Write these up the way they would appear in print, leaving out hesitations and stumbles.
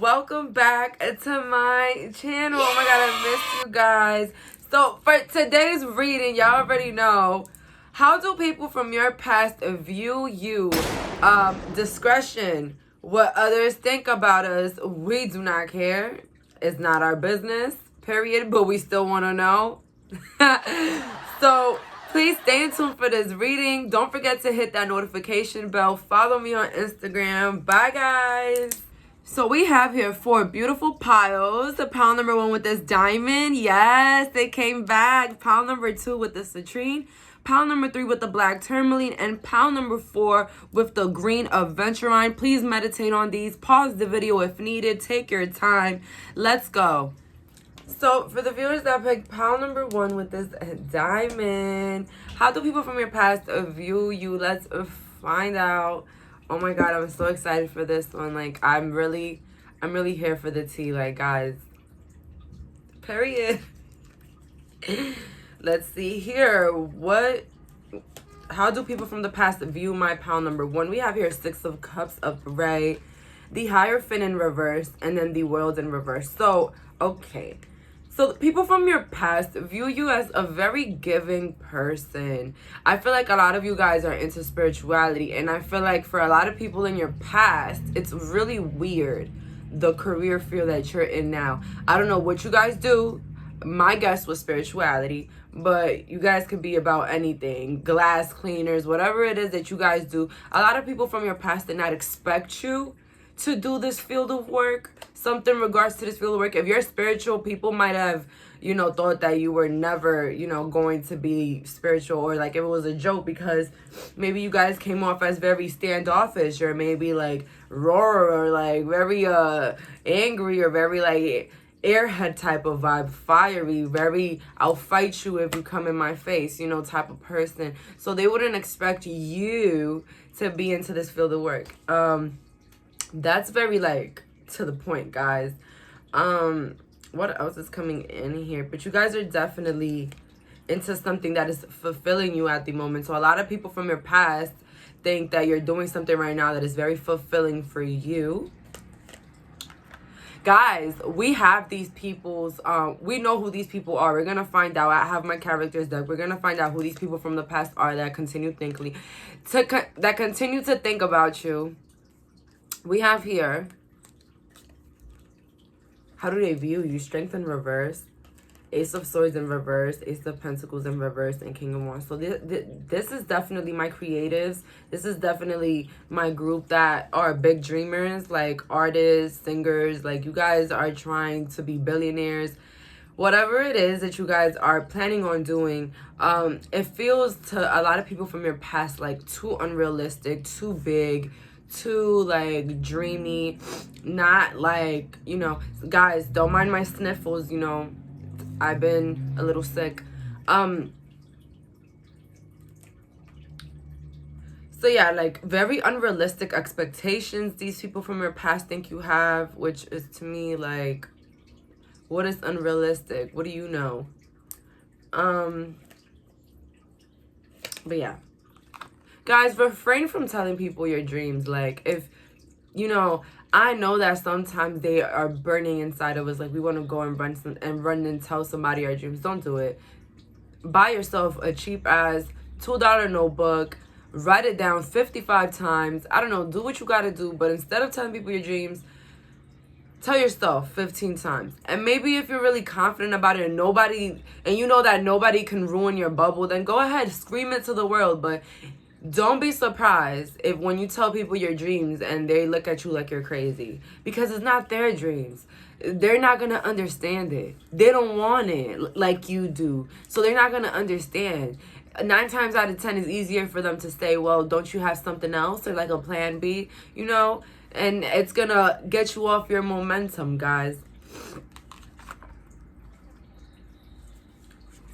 welcome back to my channel. Oh my god, I missed you guys. So for today's reading, y'all already know, how do people from your past view you? Discretion. What others think about us, we do not care. It's not our business, period, but we still want to know. So please stay tuned for this reading. Don't forget to hit that notification bell. Follow me on Instagram. Bye, guys. So we have here 4 beautiful piles. The pile number 1 with this diamond. Yes, they came back. Pile number 2 with the citrine. Pile number 3 with the black tourmaline. And pile number 4 with the green aventurine. Please meditate on these. Pause the video if needed. Take your time. Let's go. So for the viewers that picked pile number 1 with this diamond, how do people from your past view you? Let's find out. Oh my god, I'm so excited for this one. Like, I'm really here for the tea, like, guys. Period. Let's see here. How do people from the past view my pile number 1? We have here 6 of cups upright, the Hierophant in reverse, and then the World in reverse. So, okay. So people from your past view you as a very giving person. I feel like a lot of you guys are into spirituality, and I feel like for a lot of people in your past, it's really weird, the career field that you're in now. I don't know what you guys do. My guess was spirituality, but you guys could be about anything. Glass cleaners, whatever it is that you guys do. A lot of people from your past did not expect you to do this field of work, something in regards to this field of work. If you're spiritual, people might have, thought that you were never, going to be spiritual, or like it was a joke because maybe you guys came off as very standoffish, or maybe like roar, or like very angry, or very like airhead type of vibe, fiery, very I'll fight you if you come in my face, type of person. So they wouldn't expect you to be into this field of work. That's very, like, to the point, guys. What else is coming in here? But you guys are definitely into something that is fulfilling you at the moment. So a lot of people from your past think that you're doing something right now that is very fulfilling for you. Guys, we have these people's, we know who these people are. We're going to find out. I have my characters deck. We're going to find out who these people from the past are that continue to think about you. We have here, how do they view you? Strength in reverse, Ace of Swords in reverse, Ace of Pentacles in reverse, and King of Wands. So this is definitely my creatives. This is definitely my group that are big dreamers, like artists, singers. Like, you guys are trying to be billionaires. Whatever it is that you guys are planning on doing, it feels to a lot of people from your past like too unrealistic, too big, too like dreamy, not like, guys, don't mind my sniffles, I've been a little sick. So yeah, like very unrealistic expectations these people from your past think you have, which is to me like, what is unrealistic? What do you know? But yeah, guys, refrain from telling people your dreams. Like, if, I know that sometimes they are burning inside of us. Like, we want to go and run and tell somebody our dreams. Don't do it. Buy yourself a cheap-ass $2 notebook. Write it down 55 times. I don't know. Do what you got to do. But instead of telling people your dreams, tell yourself 15 times. And maybe if you're really confident about it and you know that nobody can ruin your bubble, then go ahead, scream it to the world. But don't be surprised if when you tell people your dreams and they look at you like you're crazy, because it's not their dreams. They're not going to understand it. They don't want it like you do. So they're not going to understand. 9 times out of 10 is easier for them to say, well, don't you have something else, or like a plan B, and it's going to get you off your momentum, guys.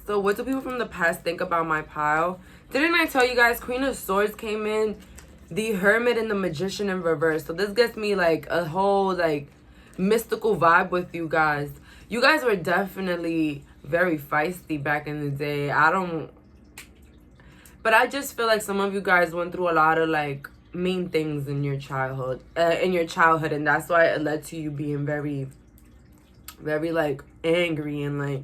So what do people from the past think about my pile? Didn't I tell you guys Queen of Swords came in, the Hermit, and the Magician in reverse? So this gets me like a whole like mystical vibe with you guys. You guys were definitely very feisty back in the day. But I just feel like some of you guys went through a lot of like mean things in your childhood, and that's why it led to you being very, very like angry and like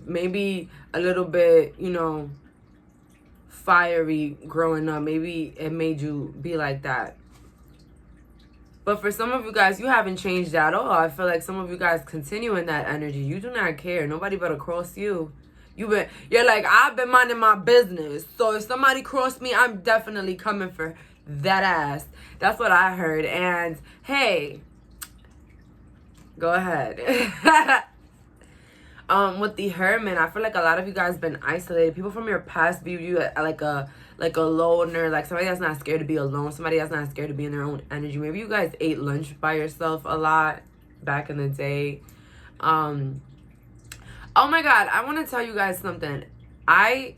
maybe a little bit, you know, fiery growing up. Maybe it made you be like that. But for some of you guys, you haven't changed at all. I feel like some of you guys continue in that energy. You do not care. Nobody better cross you. You're like, I've been minding my business. So if somebody crossed me, I'm definitely coming for that ass. That's what I heard. And hey, go ahead. With the Hermit, I feel like a lot of you guys been isolated. People from your past view you like a loner, like somebody that's not scared to be alone, somebody that's not scared to be in their own energy. Maybe you guys ate lunch by yourself a lot back in the day. Oh my god, I want to tell you guys something. I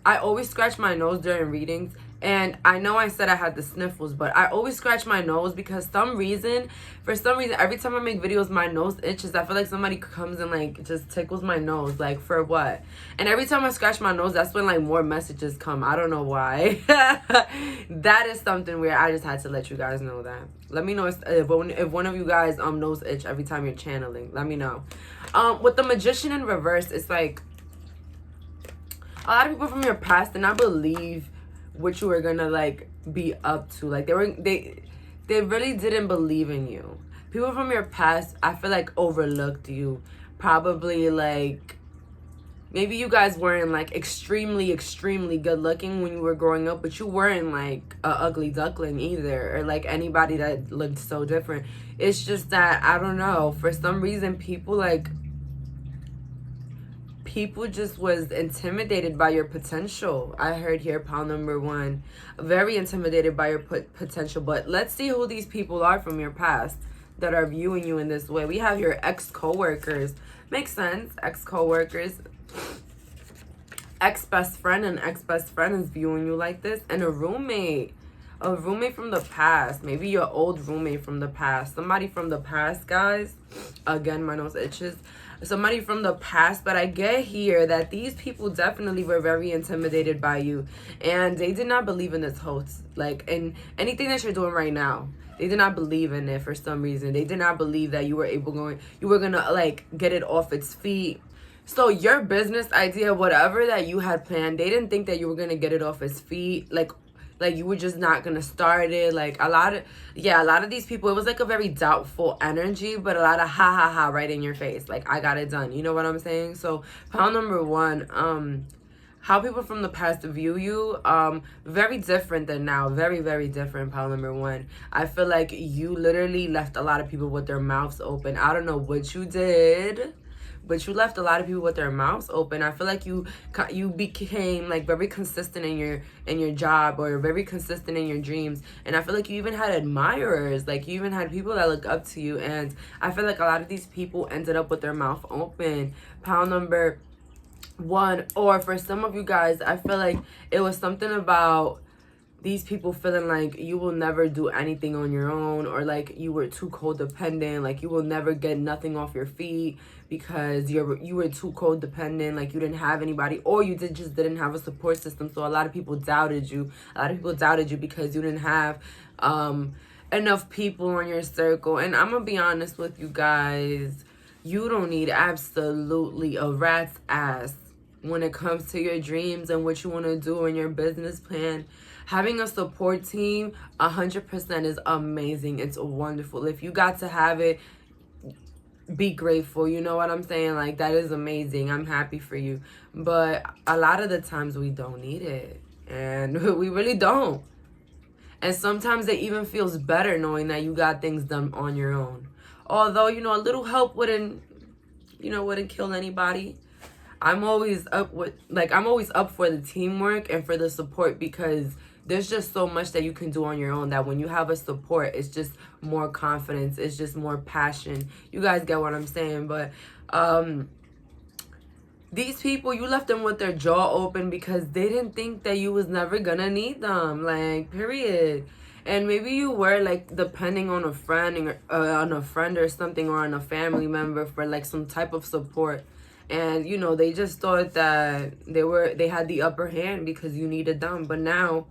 always scratch my nose during readings, and I know I said I had the sniffles, but I always scratch my nose because for some reason, every time I make videos, my nose itches. I feel like somebody comes and like just tickles my nose, like for what? And every time I scratch my nose, that's when like more messages come. I don't know why. That is something where I just had to let you guys know that. Let me know if one of you guys nose itch every time you're channeling. Let me know. With the Magician in reverse, it's like a lot of people from your past did not believe what you were gonna like be up to. Like they really didn't believe in you. People from your past, I feel like, overlooked you. Probably like maybe you guys weren't like extremely good looking when you were growing up, but you weren't like a ugly duckling either, or like anybody that looked so different. It's just that, I don't know, for some reason people just was intimidated by your potential. I heard here, pile number 1, very intimidated by your potential. But let's see who these people are from your past that are viewing you in this way. We have your ex-coworkers. Makes sense. Ex-coworkers, ex-best friend, and ex-best friend is viewing you like this. And a roommate from the past. Maybe your old roommate from the past. Somebody from the past, guys. Again, my nose itches. Somebody from the past, but I get here that these people definitely were very intimidated by you, and they did not believe in this host, like, in anything that you're doing right now. They did not believe in it for some reason. They did not believe that you were gonna like get it off its feet. So your business idea, whatever that you had planned, they didn't think that you were gonna get it off its feet. Like you were just not gonna start it. Like a lot of these people, it was like a very doubtful energy, but a lot of ha right in your face. Like, I got it done. You know what I'm saying? So pile number 1, how people from the past view you, very different than now. Very, very different, pile number 1. I feel like you literally left a lot of people with their mouths open. I don't know what you did, but you left a lot of people with their mouths open. I feel like you became like very consistent in your job, or very consistent in your dreams. And I feel like you even had admirers. Like, you even had people that look up to you. And I feel like a lot of these people ended up with their mouth open. Pile number 1. Or for some of you guys, I feel like it was something about these people feeling like you will never do anything on your own, or like you were too codependent, like you will never get nothing off your feet because you were too codependent, like you didn't have anybody, or you just didn't have a support system. So a lot of people doubted you. A lot of people doubted you because you didn't have enough people on your circle. And I'm gonna be honest with you guys, you don't need absolutely a rat's ass when it comes to your dreams and what you want to do in your business plan. Having a support team 100% is amazing. It's wonderful. If you got to have it, be grateful. You know what I'm saying? Like, that is amazing. I'm happy for you. But a lot of the times we don't need it. And we really don't. And sometimes it even feels better knowing that you got things done on your own. Although, you know, a little help wouldn't kill anybody. I'm always up for the teamwork and for the support, because there's just so much that you can do on your own that when you have a support, it's just more confidence. It's just more passion. You guys get what I'm saying? But these people, you left them with their jaw open because they didn't think that you was never gonna need them. Like, period. And maybe you were like depending on a friend or something, or on a family member for like some type of support. And, you know, they just thought that they had the upper hand because you needed them. But now,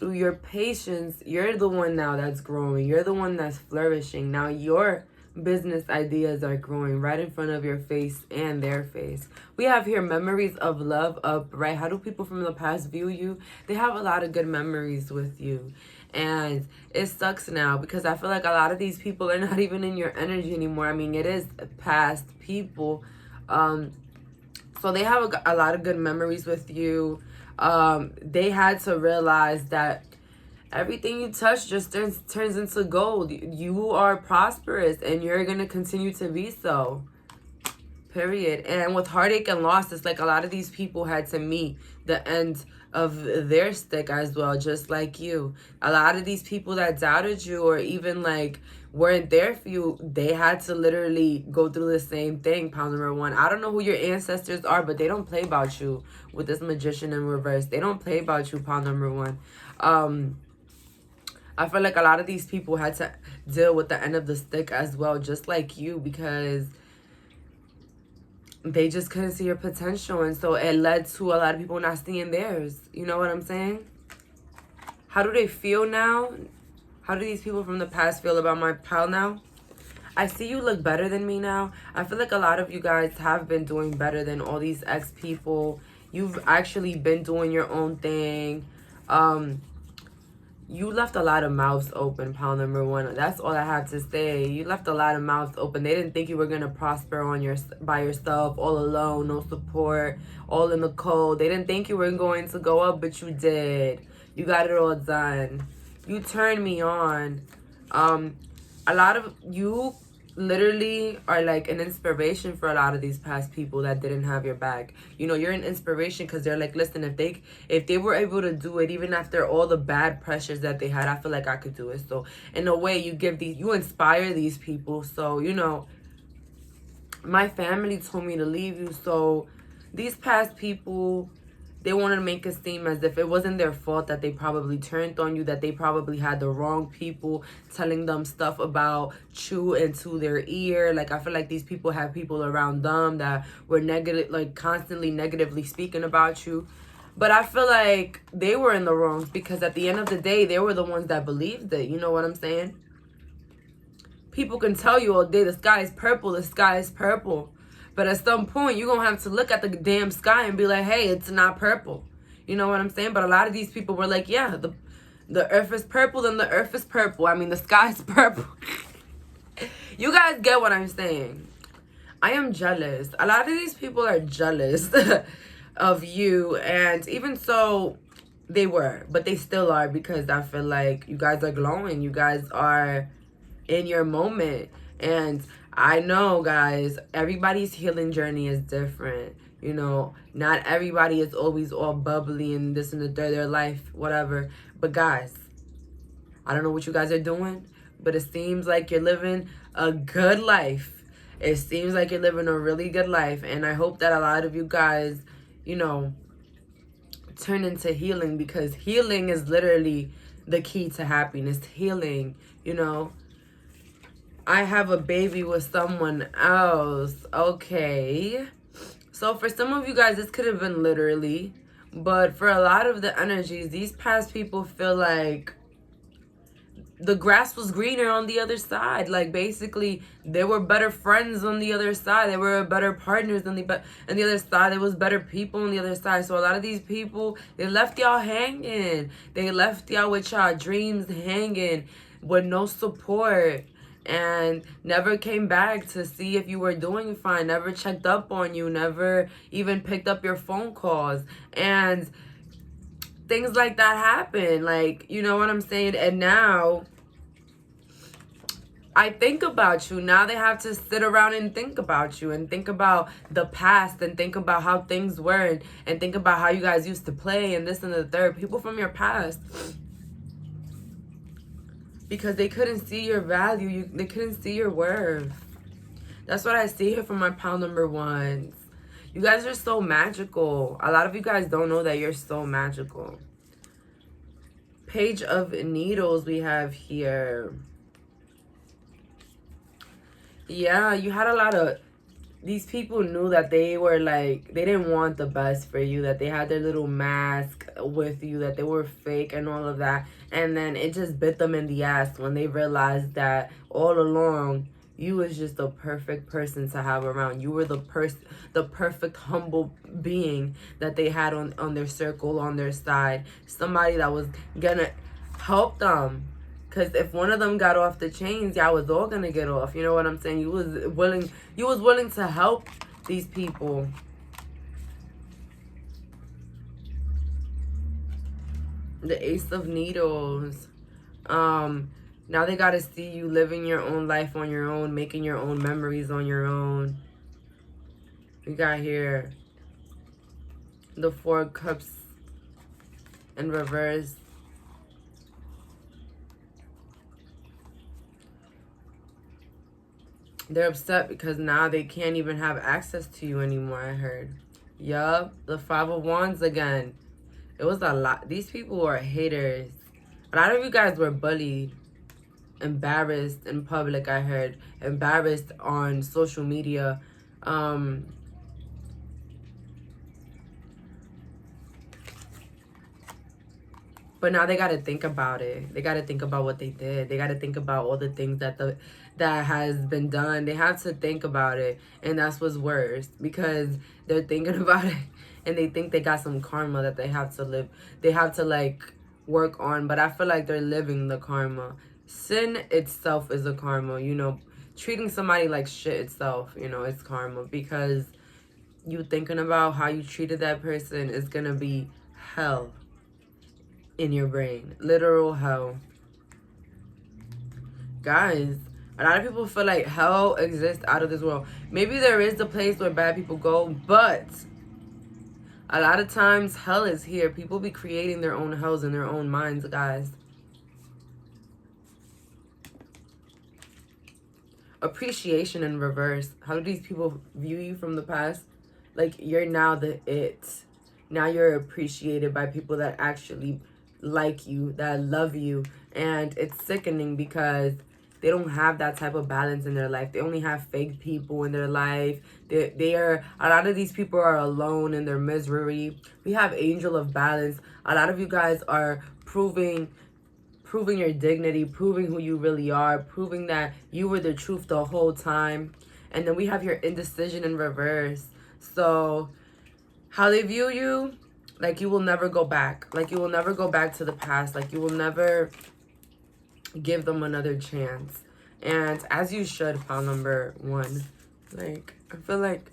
through your patience, you're the one now that's growing. You're the one that's flourishing. Now your business ideas are growing right in front of your face and their face. We have here memories of love upright. How do people from the past view you? They have a lot of good memories with you. And it sucks now because I feel like a lot of these people are not even in your energy anymore. I mean, it is past people. So they have a lot of good memories with you. They had to realize that everything you touch just turns into gold. You are prosperous and you're going to continue to be so. Period. And with heartache and loss, it's like a lot of these people had to meet the end of their stick as well, just like you. A lot of these people that doubted you or even like weren't there for you, they had to literally go through the same thing. Pound number one. I don't know who your ancestors are, but they don't play about you with this magician in reverse. They don't play about you, pound number one. I feel like a lot of these people had to deal with the end of the stick as well, just like you, because they just couldn't see your potential. And so it led to a lot of people not seeing theirs. You know what I'm saying? How do they feel now? How do these people from the past feel about my pal now? I see you look better than me now. I feel like a lot of you guys have been doing better than all these ex people. You've actually been doing your own thing. You left a lot of mouths open, pal number one. That's all I have to say. You left a lot of mouths open. They didn't think you were going to prosper by yourself, all alone, no support, all in the cold. They didn't think you were going to go up, but you did. You got it all done. You turned me on. A lot of you literally are like an inspiration for a lot of these past people that didn't have your back. You know, you're an inspiration because they're like, listen, if they were able to do it even after all the bad pressures that they had, I feel like I could do it. So in a way, you inspire these people. So, you know, my family told me to leave you. So these past people, they wanted to make it seem as if it wasn't their fault that they probably turned on you, that they probably had the wrong people telling them stuff about you into their ear. Like, I feel like these people have people around them that were negative, like constantly negatively speaking about you. But I feel like they were in the wrongs because at the end of the day, they were the ones that believed it. You know what I'm saying? People can tell you all day, the sky is purple, the sky is purple. But at some point, you're going to have to look at the damn sky and be like, hey, it's not purple. You know what I'm saying? But a lot of these people were like, yeah, the earth is purple, then the earth is purple. I mean, the sky is purple. You guys get what I'm saying. I am jealous. A lot of these people are jealous of you. And even so, they were. But they still are because I feel like you guys are glowing. You guys are in your moment. And I know, guys, everybody's healing journey is different. You know, not everybody is always all bubbly and this and the third, their life, whatever. But guys, I don't know what you guys are doing, but it seems like you're living a good life. It seems like you're living a really good life. And I hope that a lot of you guys, you know, turn into healing, because healing is literally the key to happiness. Healing, you know. I have a baby with someone else. Okay. So for some of you guys, this could have been literally. But for a lot of the energies, these past people feel like the grass was greener on the other side. Like, basically, they were better friends on the other side. They were better partners on the other side. There was better people on the other side. So a lot of these people, they left y'all hanging. They left y'all with y'all dreams hanging with no support. And never came back to see if you were doing fine, never checked up on you, never even picked up your phone calls. And things like that happen. Like, you know what I'm saying? And now I think about you. Now they have to sit around and think about you and think about the past and think about how things were and think about how you guys used to play and this and the third. People from your past. Because they couldn't see your value. They couldn't see your worth. That's what I see here from my pile number ones. You guys are so magical. A lot of you guys don't know that you're so magical. Page of Needles we have here. Yeah, you had a lot of these people knew that they were like, they didn't want the best for you, that they had their little mask with you, that they were fake and all of that. And then it just bit them in the ass when they realized that all along you was just the perfect person to have around. You were the perfect humble being that they had on their circle, on their side. Somebody that was gonna help them. Because if one of them got off the chains, y'all was all gonna get off. You know what I'm saying? You was willing to help these people. The Ace of Needles. Now they gotta see you living your own life on your own, making your own memories on your own. We got here the Four of Cups in reverse. They're upset because now they can't even have access to you anymore, I heard. Yup, the Five of Wands again. It was a lot. These people are haters. A lot of you guys were bullied, embarrassed in public, I heard. Embarrassed on social media. But now they got to think about it. They got to think about what they did. They got to think about all the things that has been done. They have to think about it. And that's what's worse. Because they're thinking about it. And they think they got some karma that they have to live. They have to, like, work on. But I feel like they're living the karma. Sin itself is a karma. You know, treating somebody like shit itself, you know, it's karma. Because you thinking about how you treated that person is going to be hell in your brain. Literal hell. Guys, a lot of people feel like hell exists out of this world. Maybe there is a place where bad people go, but a lot of times hell is here. People be creating their own hells in their own minds, guys. Appreciation in reverse. How do these people view you from the past? Like, you're now the it. Now you're appreciated by people that actually like you, that love you. And it's sickening because they don't have that type of balance in their life. They only have fake people in their life. A lot of these people are alone in their misery. We have Angel of Balance. A lot of you guys are proving your dignity, proving who you really are, proving that you were the truth the whole time. And then we have your indecision in reverse. So how they view you, like you will never go back. Like you will never go back to the past. Like you will never give them another chance. And as you should, pile number 1. Like, I feel like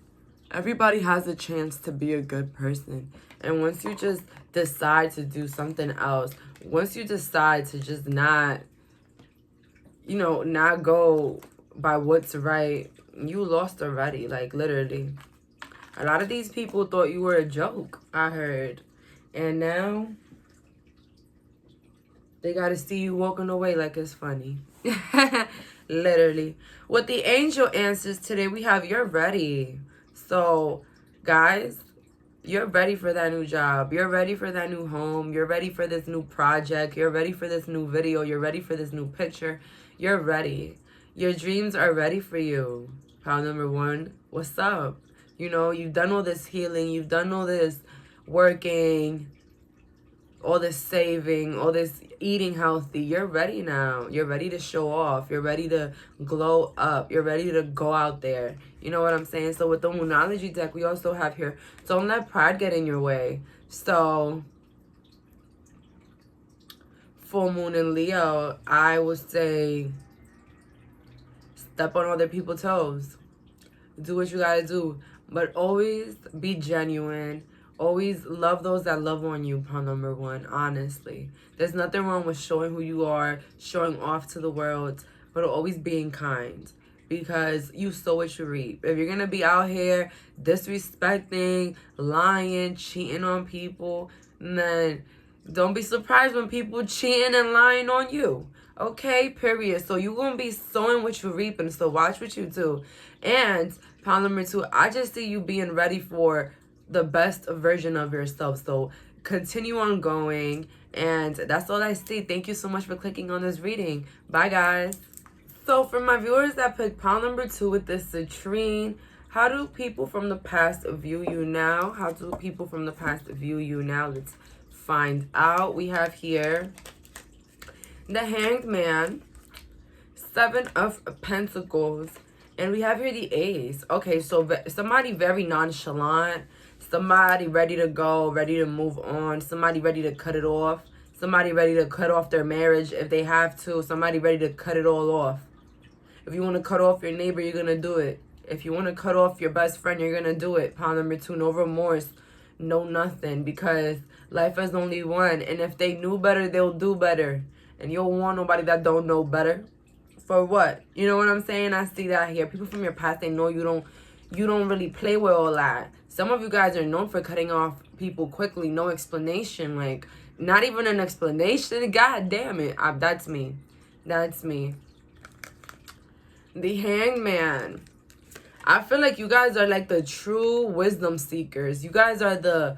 everybody has a chance to be a good person. And once you just decide to do something else, once you decide to just not, you know, not go by what's right, you lost already, like literally. A lot of these people thought you were a joke, I heard. And now they got to see you walking away like it's funny. Literally. With the angel answers today, we have you're ready. So, guys, you're ready for that new job. You're ready for that new home. You're ready for this new project. You're ready for this new video. You're ready for this new picture. You're ready. Your dreams are ready for you. Pile number 1, what's up? You know, you've done all this healing. You've done all this working, all this saving, all this eating healthy. You're ready now. You're ready to show off. You're ready to glow up. You're ready to go out there. You know what I'm saying? So with the Moonology deck, we also have here, don't let pride get in your way. So full moon in Leo, I would say step on other people's toes. Do what you gotta do. But always be genuine. Always love those that love on you, pile number 1, honestly. There's nothing wrong with showing who you are, showing off to the world, but always being kind. Because you sow what you reap. If you're going to be out here disrespecting, lying, cheating on people, then don't be surprised when people cheating and lying on you. Okay, period. So you're going to be sowing what you reap, and so watch what you do. And pile number 2, I just see you being ready for the best version of yourself. So continue on going. And that's all I see. Thank you so much for clicking on this reading. Bye, guys. So for my viewers that picked pile number 2 with this citrine, How do people from the past view you now? How do people from the past view you now? Let's find out. We have here the Hanged Man, 7 of Pentacles, and we have here the Ace. Okay, so somebody very nonchalant, somebody ready to go, ready to move on, somebody ready to cut it off, somebody ready to cut off their marriage if they have to, somebody ready to cut it all off. If you want to cut off your neighbor, you're going to do it. If you want to cut off your best friend, you're going to do it. Pile number 2, no remorse, no nothing, because life is only one. And if they knew better, they'll do better. And you don't want nobody that don't know better. For what? You know what I'm saying? I see that here. People from your past, they know you don't really play with all that. Some of you guys are known for cutting off people quickly, no explanation. Like, not even an explanation. God damn it. That's me. That's me. The Hanged Man. I feel like you guys are like the true wisdom seekers. You guys are the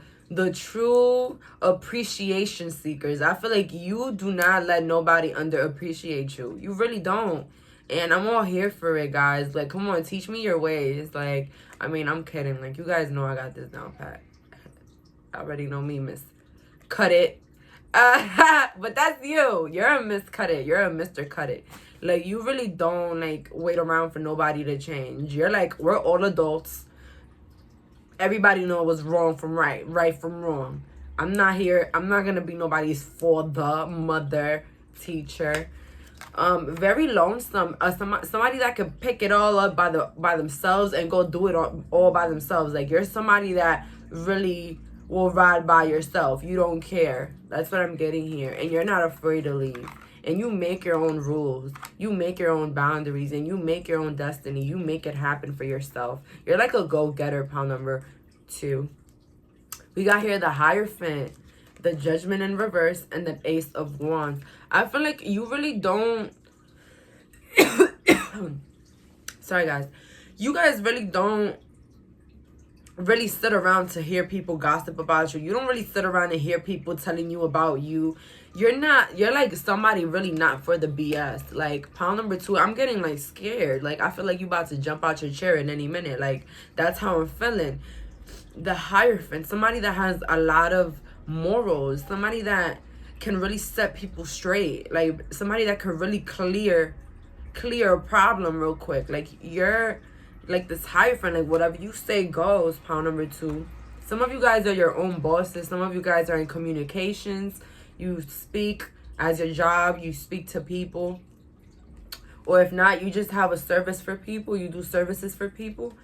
true appreciation seekers. I feel like you do not let nobody underappreciate you. You really don't. And I'm all here for it, guys. Like, come on, teach me your ways. Like, I mean, I'm kidding. Like, you guys know I got this down pat. I already know me, Miss Cut It. But that's you. You're a Miss Cut It. You're a Mr. Cut It. Like, you really don't, like, wait around for nobody to change. You're like, we're all adults. Everybody knows what's wrong from right, right from wrong. I'm not here. I'm not going to be nobody's father, mother, teacher. Very lonesome. Somebody that could pick it all up by themselves and go do it all by themselves. Like, you're somebody that really will ride by yourself. You don't care. That's what I'm getting here. And you're not afraid to leave. And you make your own rules. You make your own boundaries. And you make your own destiny. You make it happen for yourself. You're like a go-getter, pile number 2. We got here the Hierophant, the Judgment in reverse, and the Ace of Wands. I feel like you really don't... Sorry, guys. You guys really don't really sit around to hear people gossip about you. You don't really sit around and hear people telling you about you. You're like somebody really not for the BS. Like, pile number 2, I'm getting like scared. Like, I feel like you about to jump out your chair in any minute. Like, that's how I'm feeling. The Hierophant, somebody that has a lot of morals, somebody that can really set people straight, like somebody that can really clear a problem real quick. Like, you're like this Hierophant, like whatever you say goes, pile number 2. Some of you guys are your own bosses. Some of you guys are in communications. You speak as your job. You speak to people. Or if not, you just have a service for people. You do services for people.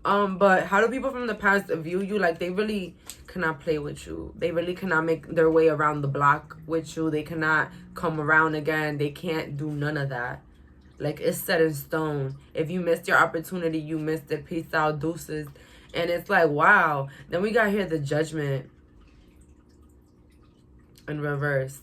But how do people from the past view you? Like, they really cannot play with you. They really cannot make their way around the block with you. They cannot come around again. They can't do none of that. Like, it's set in stone. If you missed your opportunity, you missed it. Peace out, deuces. And it's like, wow. Then we got here the Judgment in reverse.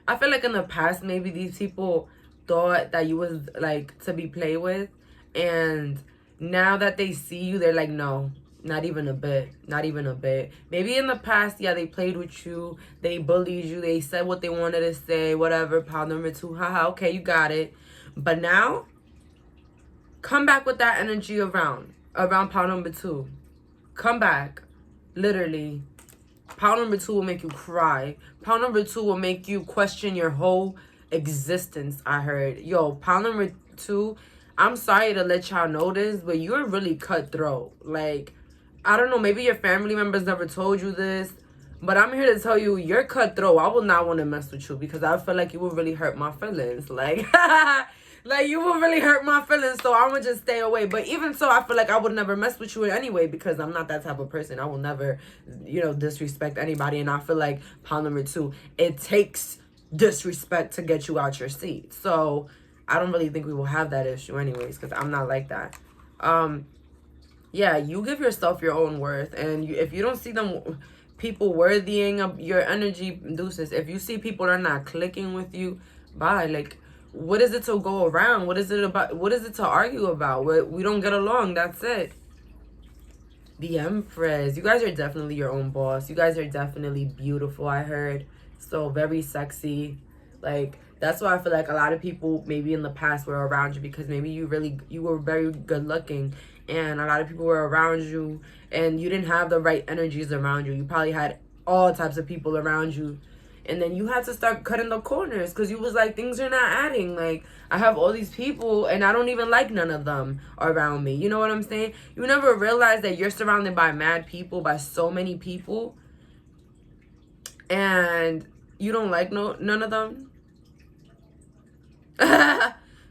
I feel like in the past, maybe these people thought that you was like to be played with, and now that they see you, they're like, no, not even a bit, not even a bit. Maybe in the past, yeah, they played with you, they bullied you, they said what they wanted to say, whatever. Pile number 2, haha, okay, you got it. But now, come back with that energy around pile number 2. Come back, literally. Pile number 2 will make you cry. Pile number 2 will make you question your whole existence. I heard, yo, pile number 2, I'm sorry to let y'all know this, but you're really cutthroat. Like, I don't know, maybe your family members never told you this, but I'm here to tell you, you're cutthroat. I would not want to mess with you because I feel like you would really hurt my feelings. Like, like, you would really hurt my feelings, so I'm gonna just stay away. But even so, I feel like I would never mess with you anyway because I'm not that type of person. I will never, disrespect anybody. And I feel like pile number 2, it takes disrespect to get you out your seat. So I don't really think we will have that issue anyways because I'm not like that. Yeah, you give yourself your own worth, and if you don't see them people worthying of your energy, deuces. If you see people are not clicking with you, bye. Like, what is it to go around? What is it about? What is it to argue about? We don't get along. That's it. The Empress. You guys are definitely your own boss. You guys are definitely beautiful, I heard. So very sexy. Like, that's why I feel like a lot of people maybe in the past were around you because maybe you were very good looking, and a lot of people were around you and you didn't have the right energies around you. You probably had all types of people around you, and then you had to start cutting the corners because you was like, things are not adding. Like, I have all these people and I don't even like none of them around me. You know what I'm saying? You never realize that you're surrounded by mad people, by so many people, and you don't like none of them.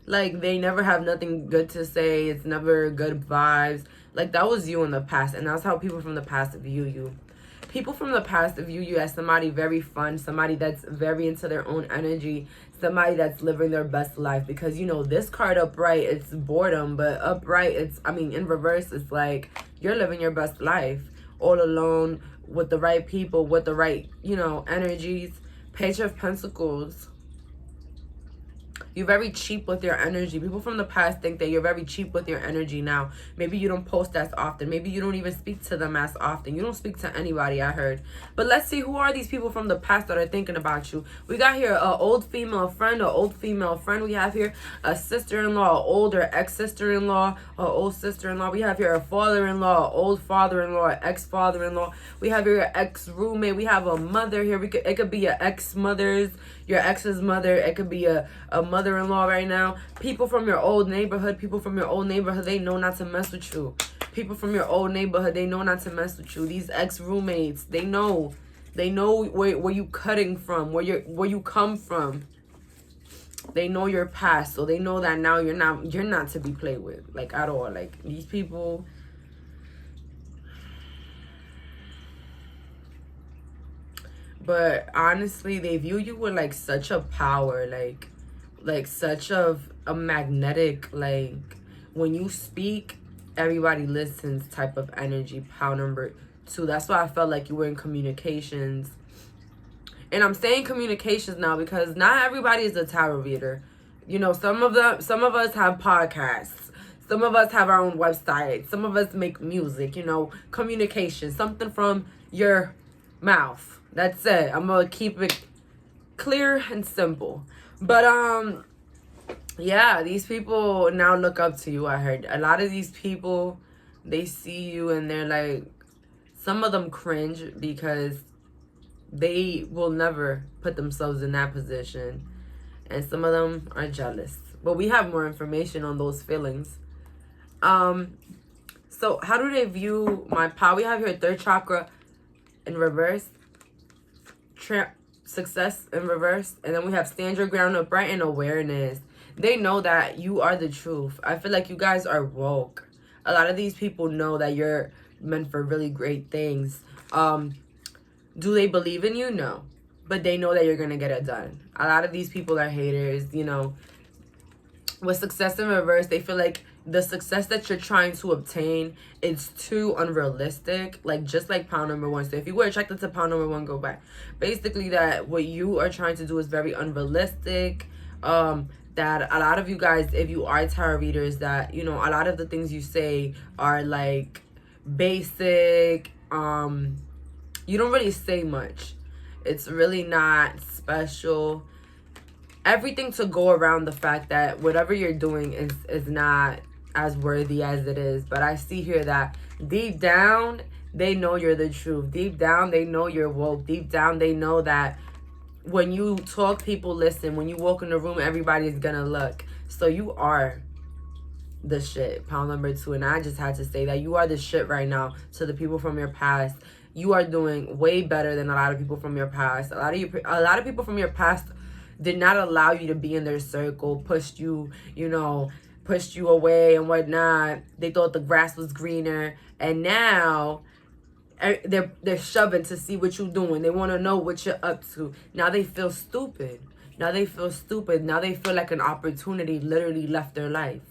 Like, they never have nothing good to say. It's never good vibes. Like, that was you in the past, and that's how people from the past view you. People from the past view you as somebody very fun, somebody that's very into their own energy, somebody that's living their best life. Because, you know, this card upright, it's boredom, but upright, in reverse, it's like you're living your best life all alone with the right people, with the right, you know, energies. Page of Pentacles. You're very cheap with your energy. People from the past think that you're very cheap with your energy now. Maybe you don't post as often. Maybe you don't even speak to them as often. You don't speak to anybody, I heard. But let's see, who are these people from the past that are thinking about you? We got here an old female friend, an old female friend. We have here a sister-in-law, an older ex-sister-in-law, an old sister-in-law. We have here a father-in-law, an old father-in-law, an ex-father-in-law. We have here an ex-roommate. We have a mother here. It could be your ex-mother's, your ex's mother. It could be a mother-in-law right now. People from your old neighborhood. People from your old neighborhood, they know not to mess with you. People from your old neighborhood, they know not to mess with you. These ex-roommates, they know where you cutting from, where you come from. They know your past, so they know that now you're not to be played with, like, at all. Like, these people, but honestly, they view you with like such a power, like such of a magnetic, like, when you speak, everybody listens type of energy. Power number 2. That's why I felt like you were in communications. And I'm saying communications now because not everybody is a tarot reader. You know, some of us have podcasts. Some of us have our own website. Some of us make music, you know, communication, something from your mouth. That's it. I'm going to keep it clear and simple. But, yeah, these people now look up to you, I heard. A lot of these people, they see you and they're like, some of them cringe because they will never put themselves in that position. And some of them are jealous. But we have more information on those feelings. So how do they view my power? We have here 3rd chakra in reverse. Success in reverse. And then we have stand your ground upright and awareness. They know that you are the truth. I feel like you guys are woke. A lot of these people know that you're meant for really great things. Do they believe in you? No. But they know that you're going to get it done. A lot of these people are haters, you know. With success in reverse, they feel like the success that you're trying to obtain is too unrealistic. Like, just like pound number 1. So if you were attracted to pound number 1, go back. Basically, that what you are trying to do is very unrealistic. That a lot of you guys, if you are tarot readers, that, you know, a lot of the things you say are like basic. You don't really say much. It's really not special. Everything to go around the fact that whatever you're doing is not as worthy as it is. But I see here that deep down, they know you're the truth. Deep down, they know you're woke. Deep down, they know that when you talk, people listen. When you walk in the room, everybody's gonna look. So you are the shit, pound number 2. And I just had to say that you are the shit right now to the people from your past. You are doing way better than a lot of people from your past. A lot of people from your past did not allow you to be in their circle, pushed you away and whatnot. They thought the grass was greener, and now they're shoving to see what you're doing. They want to know what you're up to. Now they feel stupid. Now they feel like an opportunity literally left their life.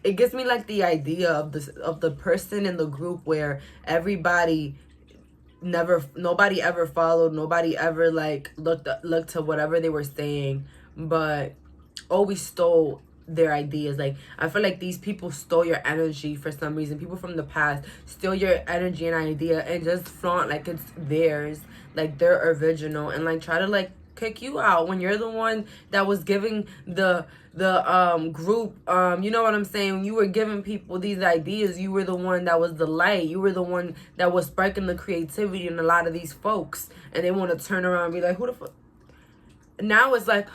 It gives me like the idea of the person in the group where nobody ever followed, nobody ever like looked to whatever they were saying, but always stole their ideas. Like, I feel like these people stole your energy for some reason. People from the past steal your energy and idea and just flaunt like it's theirs, like they're original, and like try to like kick you out when you're the one that was giving the group, you know what I'm saying, when you were giving people these ideas, you were the one that was the light, you were the one that was sparking the creativity in a lot of these folks, and they want to turn around and be like, who the fuck? Now it's like,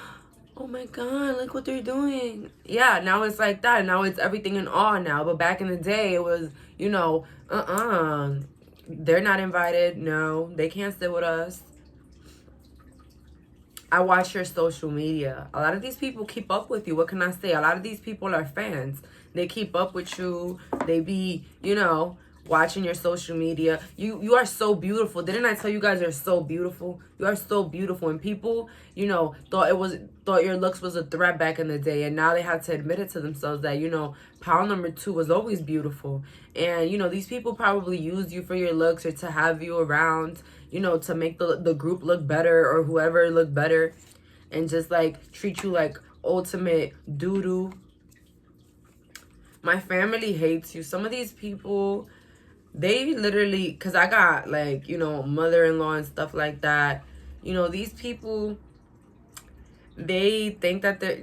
oh my god, look what they're doing. Yeah, now it's like that. Now it's everything in awe now. But back in the day, it was, you know, they're not invited. No, they can't sit with us. I watch your social media. A lot of these people keep up with you. What can I say? A lot of these people are fans. They keep up with you. They be, you know, watching your social media. You are so beautiful. Didn't I tell you guys you're so beautiful? You are so beautiful. And people, you know, thought your looks was a threat back in the day, and now they have to admit it to themselves that, you know, pile number 2 was always beautiful. And, you know, these people probably used you for your looks or to have you around, you know, to make the group look better or whoever look better, and just like treat you like ultimate doo-doo. My family hates you. Some of these people, they literally, because I got like, you know, mother-in-law and stuff like that, you know, these people, they think that they're,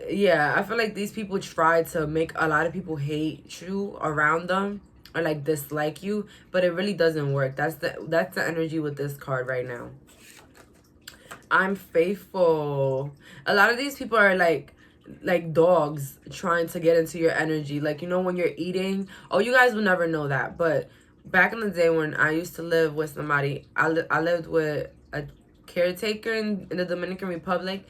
yeah, I feel like these people try to make a lot of people hate you around them or like dislike you, but it really doesn't work. That's the energy with this card right now. I'm faithful. A lot of these people are like dogs trying to get into your energy. Like, you know, when you're eating, oh, you guys will never know that, but back in the day when I used to live with somebody, I lived with a caretaker in the Dominican Republic.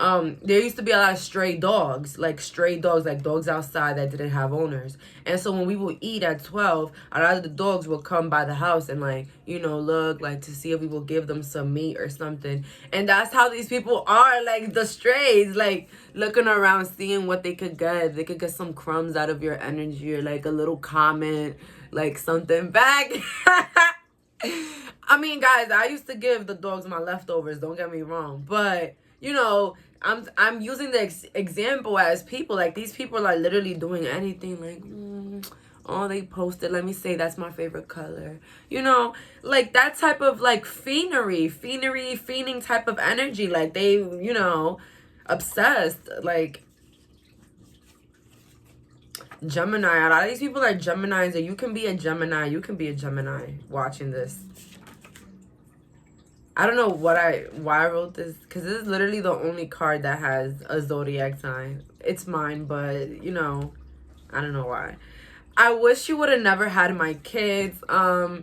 There used to be a lot of stray dogs, like dogs outside that didn't have owners. And so when we would eat at 12, a lot of the dogs would come by the house and like, you know, look like to see if we will give them some meat or something. And that's how these people are, like the strays, like looking around, seeing what they could get. They could get some crumbs out of your energy or like a little comment, like something back. I mean, guys, I used to give the dogs my leftovers, don't get me wrong, but you know, I'm using the example as people. Like, these people are literally doing anything. Like, oh, they posted, let me say that's my favorite color. You know, like that type of like fiending type of energy. Like they, you know, obsessed. Like Gemini. A lot of these people are Geminis, or you can be a Gemini. You can be a Gemini watching this. I don't know why I wrote this, because this is literally the only card that has a zodiac sign. It's mine, but, you know, I don't know why. I wish you would have never had my kids. A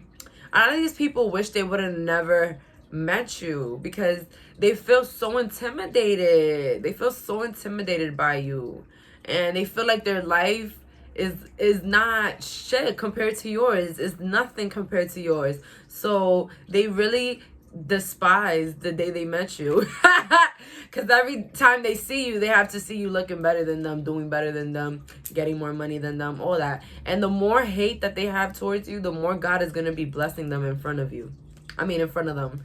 lot of these people wish they would have never met you because they feel so intimidated. They feel so intimidated by you. And they feel like their life is not shit compared to yours. It's nothing compared to yours. So they really despise the day they met you, because every time they see you, they have to see you looking better than them, doing better than them, getting more money than them, all that. And the more hate that they have towards you, the more God is going to be blessing them in front of you. I mean, in front of them.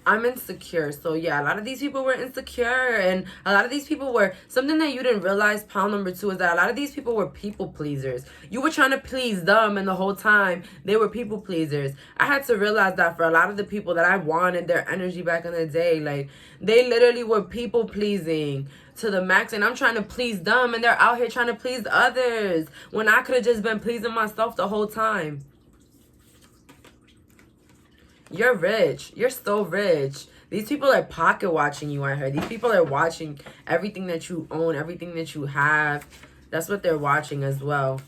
I'm insecure. So yeah, a lot of these people were insecure, and a lot of these people were, something that you didn't realize, pile number 2, is that a lot of these people were people pleasers. You were trying to please them, and the whole time they were people pleasers. I had to realize that for a lot of the people that I wanted their energy back in the day, like they literally were people pleasing to the max, and I'm trying to please them, and they're out here trying to please others when I could have just been pleasing myself the whole time. You're rich. You're so rich. These people are pocket watching you, I heard. These people are watching everything that you own, everything that you have. That's what they're watching as well.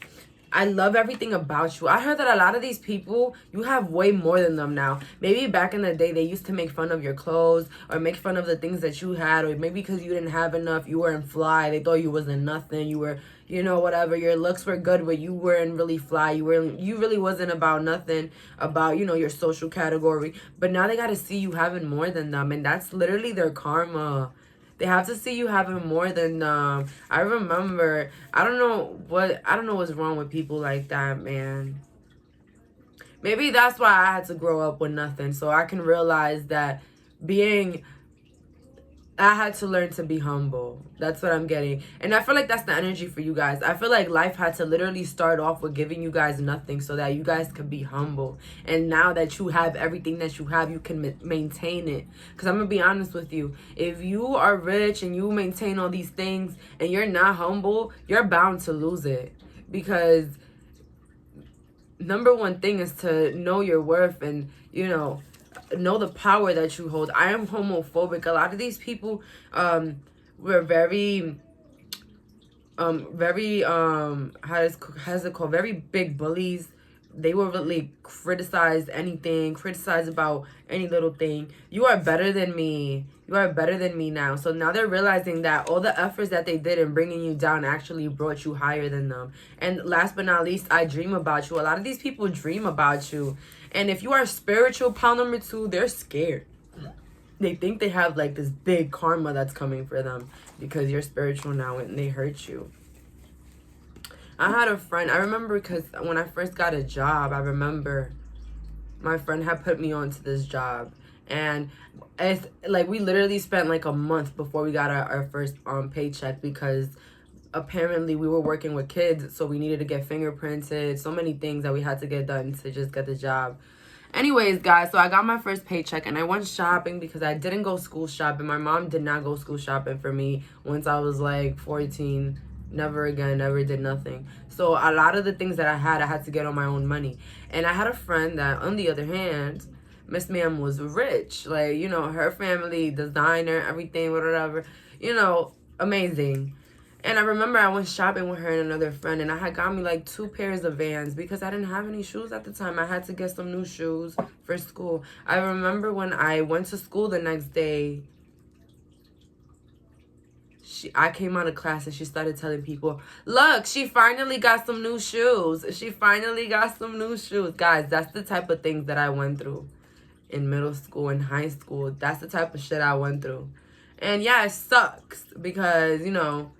I love everything about you. I heard that a lot of these people, you have way more than them now. Maybe back in the day, they used to make fun of your clothes or make fun of the things that you had, or maybe because you didn't have enough, you weren't fly. They thought you wasn't nothing. You were, you know, whatever. Your looks were good, but you weren't really fly. You really wasn't about nothing, about, you know, your social category. But now they got to see you having more than them, and that's literally their karma. They have to see you having more than them. I remember, I don't know what's wrong with people like that, man. Maybe that's why I had to grow up with nothing, so I can realize that being I had to learn to be humble. That's what I'm getting. And I feel like that's the energy for you guys. I feel like life had to literally start off with giving you guys nothing so that you guys could be humble. And now that you have everything that you have, you can maintain it. Because I'm going to be honest with you. If you are rich and you maintain all these things and you're not humble, you're bound to lose it. Because number one thing is to know your worth and, you know the power that you hold. I am homophobic. A lot of these people were very how's it called, very big bullies. They will really criticize anything, criticize about any little thing. You are better than me. You are better than me now. So now they're realizing that all the efforts that they did in bringing you down actually brought you higher than them. And last but not least, I dream about you. A lot of these people dream about you. And if you are spiritual, pile number 2, they're scared. They think they have like this big karma that's coming for them because you're spiritual now and they hurt you. I had a friend, I remember, because when I first got a job, I remember my friend had put me onto this job. And it's like we literally spent like a month before we got our first paycheck, because apparently we were working with kids, so we needed to get fingerprinted, so many things that we had to get done to just get the job. Anyways, guys, so I got my first paycheck and I went shopping because I didn't go school shopping. My mom did not go school shopping for me once I was like 14. Never again, never did nothing. So a lot of the things that I had to get on my own money. And I had a friend that, on the other hand, Miss Ma'am was rich. Like, you know, her family, designer, everything, whatever, you know, amazing. And I remember I went shopping with her and another friend, and I had got me like 2 pairs of Vans because I didn't have any shoes at the time. I had to get some new shoes for school. I remember when I went to school the next day, I came out of class and she started telling people, look, she finally got some new shoes. She finally got some new shoes. Guys, that's the type of things that I went through in middle school and high school. That's the type of shit I went through. And yeah, it sucks because, you know,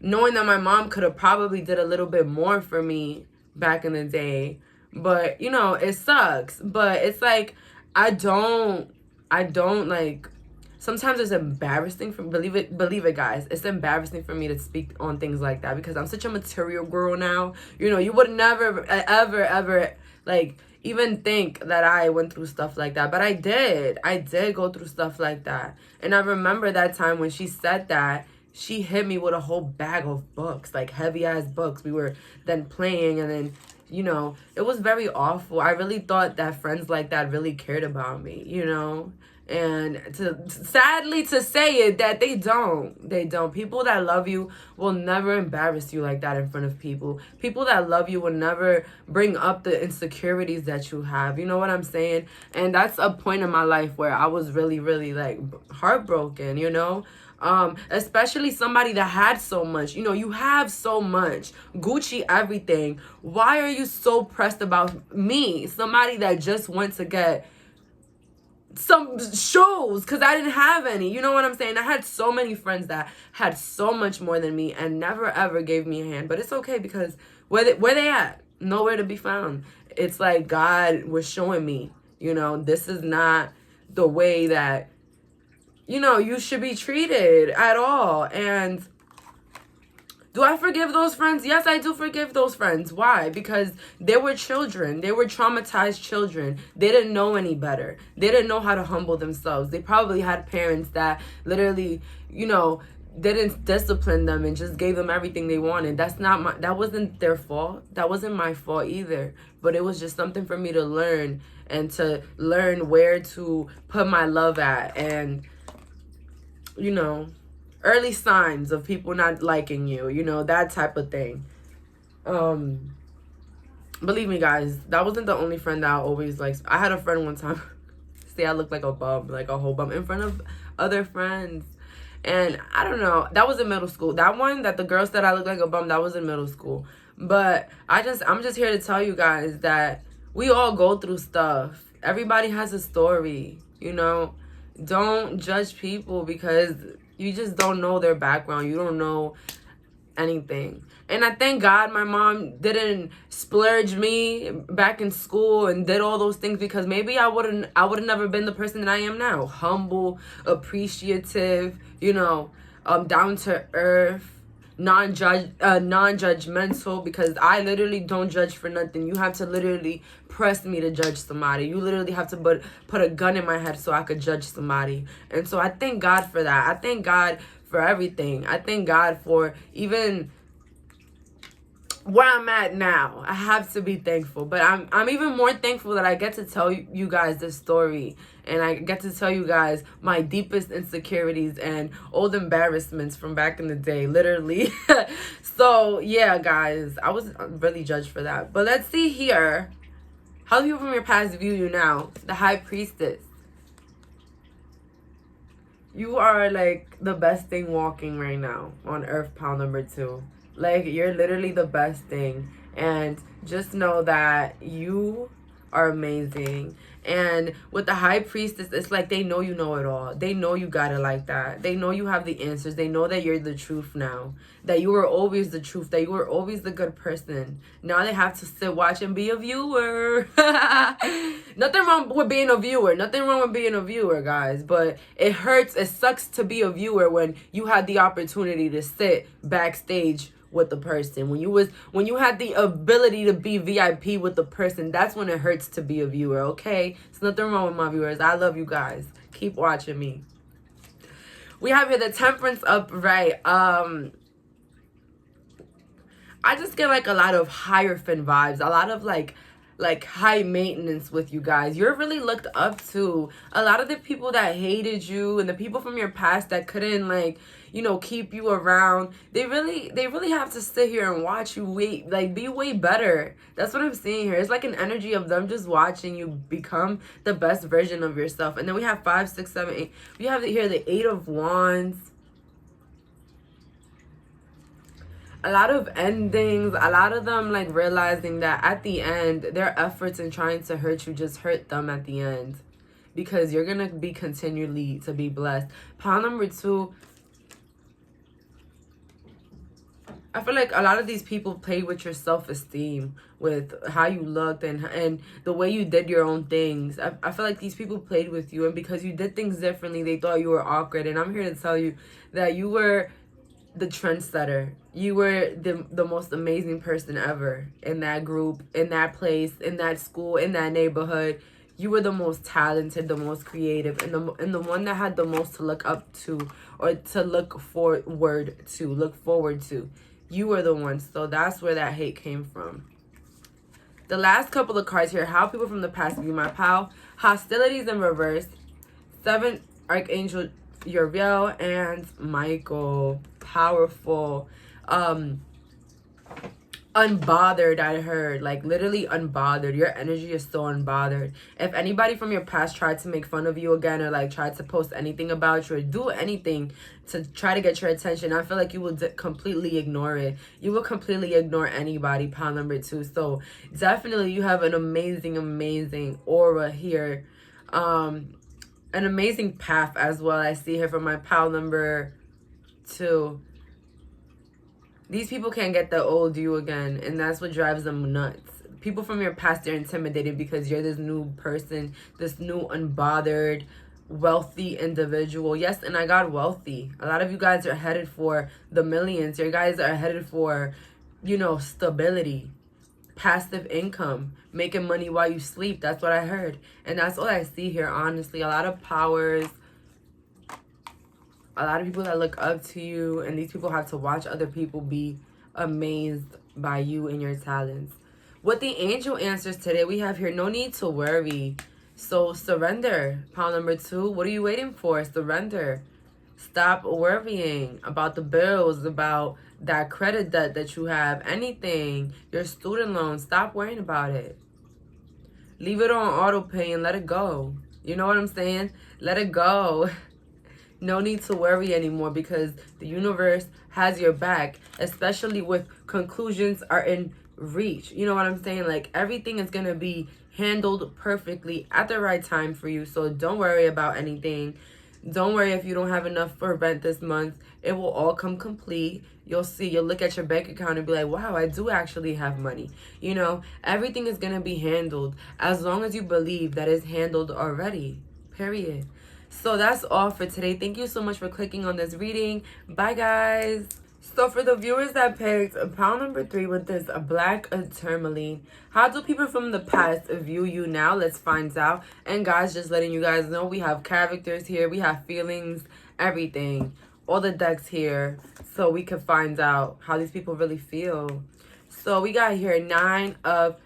knowing that my mom could have probably did a little bit more for me back in the day. But, you know, it sucks. But it's like, I don't like, sometimes it's embarrassing for, believe it, guys. It's embarrassing for me to speak on things like that because I'm such a material girl now. You know, you would never, ever, like, even think that I went through stuff like that. But I did. I did go through stuff like that. And I remember that time when she said that, she hit me with a whole bag of books, like heavy-ass books. We were then playing, and then, you know, it was very awful. I really thought that friends like that really cared about me, you know? And sadly to say it, that they don't. They don't. People that love you will never embarrass you like that in front of people. People that love you will never bring up the insecurities that you have. You know what I'm saying? And that's a point in my life where I was really, really, like, heartbroken, you know? Especially somebody that had so much. You know, you have so much. Gucci, everything. Why are you so pressed about me? Somebody that just went to get some shows because I didn't have any. You know what I'm saying? I had so many friends that had so much more than me and never ever gave me a hand. But it's okay because where they at? Nowhere to be found. It's like God was showing me, you know, this is not the way that, you know, you should be treated at all. And do I forgive those friends? Yes, I do forgive those friends. Why? Because they were children. They were traumatized children. They didn't know any better. They didn't know how to humble themselves. They probably had parents that literally, you know, didn't discipline them and just gave them everything they wanted. That wasn't their fault. That wasn't my fault either. But it was just something for me to learn and to learn where to put my love at. And, you know, early signs of people not liking you, you know, that type of thing. Believe me, guys, that wasn't the only friend that I always liked. I had a friend one time say I looked like a bum, like a whole bum in front of other friends. And I don't know, that was in middle school. That one that the girl said I looked like a bum, that was in middle school. But I'm just here to tell you guys that we all go through stuff. Everybody has a story, you know. Don't judge people because you just don't know their background. You don't know anything. And I thank God my mom didn't splurge me back in school and did all those things, because maybe I would have never been the person that I am now. Humble, appreciative, down to earth, non-judgmental, because I literally don't judge for nothing. You have to literally press me to judge somebody. You literally have to put a gun in my head so I could judge somebody. And so I thank God for that. I thank God for everything. I thank God for even where I'm at now. I have to be thankful, but I'm even more thankful that I get to tell you guys this story, and I get to tell you guys my deepest insecurities and old embarrassments from back in the day, literally. So yeah, guys, I was really judged for that. But let's see here. How do people from your past view you now? The High Priestess. You are like the best thing walking right now on earth, pile number 2. Like, you're literally the best thing. And just know that you are amazing. And with the High Priestess, it's like they know you know it all. They know you got it like that. They know you have the answers. They know that you're the truth now. That you were always the truth. That you were always the good person. Now they have to sit, watch, and be a viewer. Nothing wrong with being a viewer. Nothing wrong with being a viewer, guys. But it hurts. It sucks to be a viewer when you had the opportunity to sit backstage with the person. When you had the ability to be VIP with the person, that's when it hurts to be a viewer, okay? There's nothing wrong with my viewers. I love you guys. Keep watching me. We have here the Temperance upright. I just get like a lot of Hierophant vibes, a lot of like high maintenance with you guys. You're really looked up to. A lot of the people that hated you and the people from your past that couldn't keep you around, they really have to sit here and watch you be way better. That's what I'm seeing here. It's like an energy of them just watching you become the best version of yourself. And then we have 5, 6, 7, 8. We have here the 8 of Wands. A lot of endings, a lot of them like realizing that at the end, their efforts in trying to hurt you just hurt them at the end, because you're going to be continually to be blessed. Pile number 2, I feel like a lot of these people played with your self-esteem, with how you looked and the way you did your own things. I feel like these people played with you, and because you did things differently, they thought you were awkward. And I'm here to tell you that you were the trendsetter. You were the most amazing person ever in that group, in that place, in that school, in that neighborhood. You were the most talented, the most creative, and the one that had the most to look up to, or to look forward to. You were the one. So that's where that hate came from. The last couple of cards here, how people from the past view my pal. Hostilities in reverse. 7, Archangel Uriel and Michael. Powerful. Unbothered, I heard. Like, literally unbothered. Your energy is so unbothered. If anybody from your past tried to make fun of you again, or like tried to post anything about you, or do anything to try to get your attention, I feel like you will completely ignore it. You will completely ignore anybody, pile number 2. So definitely you have an amazing aura here. An amazing path as well, I see here from my pile number 2. These people can't get the old you again, and that's what drives them nuts. People from your past are intimidated because you're this new person, this new unbothered, wealthy individual. Yes, and I got wealthy. A lot of you guys are headed for the millions. You guys are headed for, stability, passive income, making money while you sleep. That's what I heard. And that's all I see here, honestly. A lot of powers. A lot of people that look up to you, and these people have to watch other people be amazed by you and your talents. With the angel answers today, we have here, no need to worry. So surrender, pile number 2. What are you waiting for? Surrender. Stop worrying about the bills, about that credit debt that you have, anything, your student loan. Stop worrying about it. Leave it on auto pay and let it go. You know what I'm saying? Let it go. No need to worry anymore, because the universe has your back, especially with conclusions are in reach. You know what I'm saying? Like, everything is going to be handled perfectly at the right time for you. So don't worry about anything. Don't worry if you don't have enough for rent this month. It will all come complete. You'll see, you'll look at your bank account and be like, wow, I do actually have money. You know, everything is going to be handled as long as you believe that it's handled already. Period. So that's all for today. Thank you so much for clicking on this reading. Bye, guys. So for the viewers that picked pile number 3 with this black tourmaline, how do people from the past view you now? Let's find out. And guys, just letting you guys know, we have characters here, we have feelings, everything, all the decks here, so we can find out how these people really feel. So we got here 9 of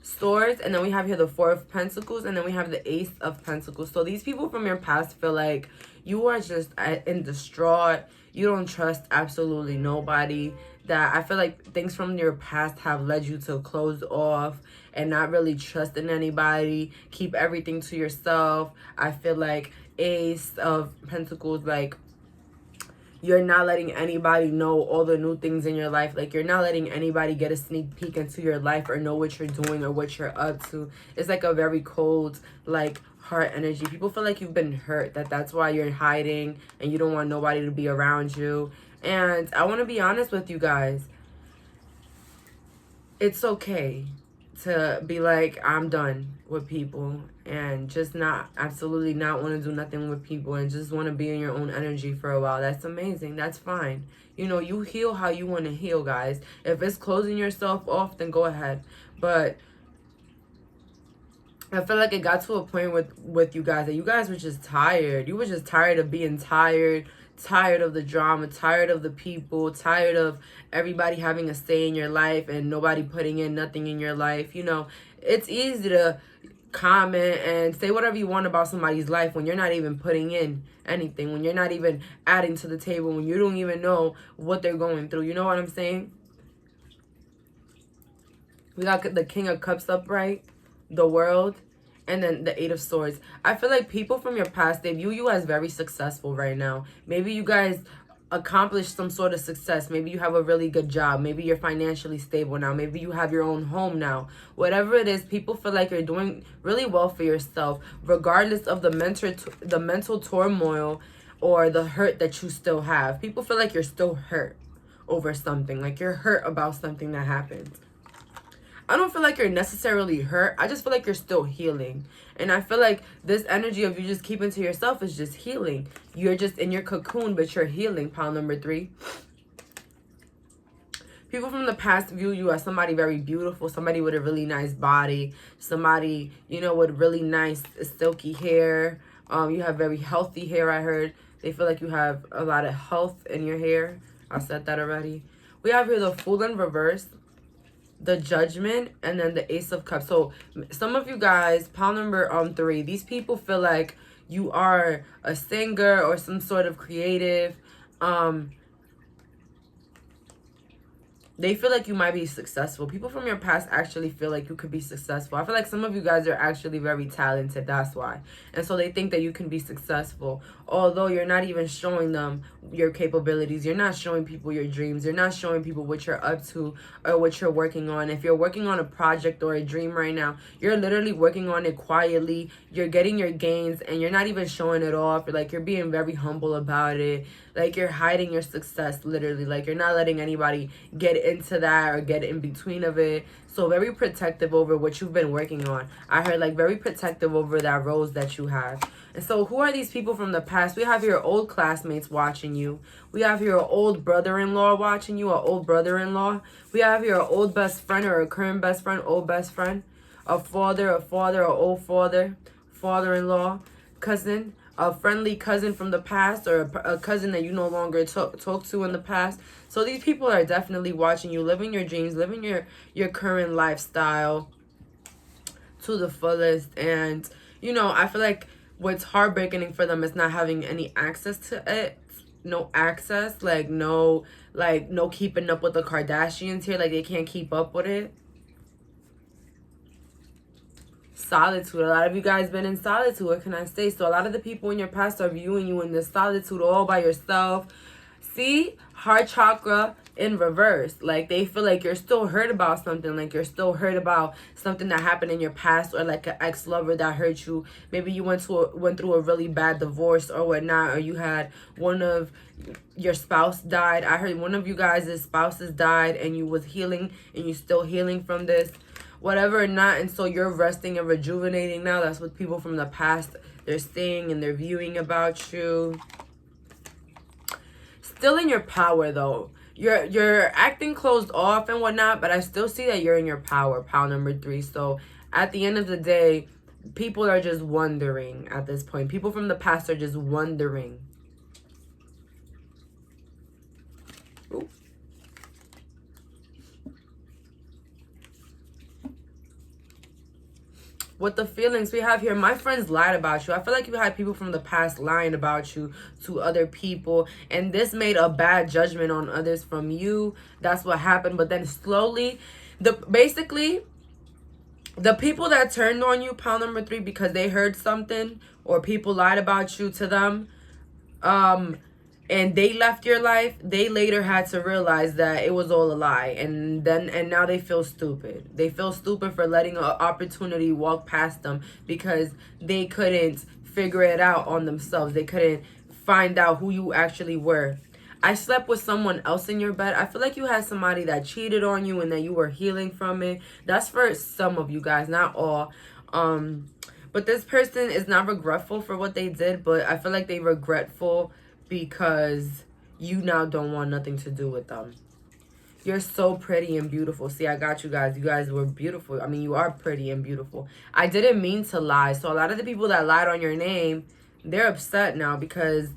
Swords, and then we have here the 4 of Pentacles, and then we have the Ace of Pentacles. So these people from your past feel like you are just in distraught. You don't trust absolutely nobody. That I feel like things from your past have led you to close off and not really trusting anybody. Keep everything to yourself. I feel like Ace of Pentacles, like, you're not letting anybody know all the new things in your life. Like, you're not letting anybody get a sneak peek into your life or know what you're doing or what you're up to. It's like a very cold, like, heart energy. People feel like you've been hurt. That's why you're hiding and you don't want nobody to be around you. And I want to be honest with you guys. It's okay to be like, I'm done with people, and just absolutely not want to do nothing with people and just want to be in your own energy for a while. That's amazing. That's fine. You know, you heal how you want to heal, guys. If it's closing yourself off, then go ahead. But I feel like it got to a point with you guys that you guys were just tired. You were just tired of being tired of the drama, tired of the people, tired of everybody having a say in your life and nobody putting in nothing in your life. You know, it's easy to comment and say whatever you want about somebody's life when you're not even putting in anything, when you're not even adding to the table, when you don't even know what they're going through. You know what I'm saying? We got the King of Cups upright, the World, and then the 8 of Swords. I feel like people from your past, they view you as very successful right now. Maybe you guys accomplished some sort of success. Maybe you have a really good job. Maybe you're financially stable now. Maybe you have your own home now. Whatever it is, people feel like you're doing really well for yourself, regardless of the mental turmoil or the hurt that you still have. People feel like you're still hurt over something, like you're hurt about something that happened. I don't feel like you're necessarily hurt. I just feel like you're still healing. And I feel like this energy of you just keeping to yourself is just healing. You're just in your cocoon, but you're healing, pile number 3. People from the past view you as somebody very beautiful, somebody with a really nice body, somebody, you know, with really nice silky hair. You have very healthy hair, I heard. They feel like you have a lot of health in your hair. I said that already. We have here the Fool in reverse, the Judgment, and then the Ace of Cups. So some of you guys, pile number 3, these people feel like you are a singer or some sort of creative. They feel like you might be successful. People from your past actually feel like you could be successful. I feel like some of you guys are actually very talented. That's why. And so they think that you can be successful. Although you're not even showing them your capabilities. You're not showing people your dreams. You're not showing people what you're up to or what you're working on. If you're working on a project or a dream right now, you're literally working on it quietly. You're getting your gains and you're not even showing it off. Like, you're being very humble about it. Like, you're hiding your success, literally. Like, you're not letting anybody get into that or get in between of it. So very protective over what you've been working on. I heard, like, very protective over that rose that you have. And so who are these people from the past? We have your old classmates watching you. We have your old brother-in-law watching you, or old brother-in-law. We have your old best friend or a current best friend, old best friend. A father, or old father, father-in-law, cousin, a friendly cousin from the past, or a cousin that you no longer talk to in the past. So these people are definitely watching you, living your dreams, living your current lifestyle to the fullest. And, you know, I feel like what's heartbreaking for them is not having any access to it. No access, like no keeping up with the Kardashians here. Like, they can't keep up with it. Solitude. A lot of you guys been in solitude. What can I say? So a lot of the people in your past are viewing you in this solitude all by yourself. See, heart chakra, in reverse. Like, they feel like you're still hurt about something, like you're still hurt about something that happened in your past, or like an ex-lover that hurt you. Maybe you went through a really bad divorce or whatnot, or you had one of your spouse died. I heard one of you guys' spouses died, and you was healing, and you still healing from this, whatever or not. And so you're resting and rejuvenating now. That's what people from the past, they're saying and they're viewing about you. Still in your power though. You're acting closed off and whatnot, but I still see that you're in your power, pile number 3. So at the end of the day, people are just wondering at this point. People from the past are just wondering. Ooh. What the feelings we have here, my friends lied about you. I feel like you had people from the past lying about you to other people, and this made a bad judgment on others from you. That's what happened. But then slowly, basically the people that turned on you, pile number 3, because they heard something or people lied about you to them, and they left your life, they later had to realize that it was all a lie. And now they feel stupid. They feel stupid for letting an opportunity walk past them because they couldn't figure it out on themselves. They couldn't find out who you actually were. I slept with someone else in your bed. I feel like you had somebody that cheated on you and that you were healing from it. That's for some of you guys, not all. But this person is not regretful for what they did, but I feel like they regretful because you now don't want nothing to do with them. You're so pretty and beautiful. See, I got you guys. You guys were beautiful. I mean, you are pretty and beautiful. I didn't mean to lie. So a lot of the people that lied on your name, they're upset now because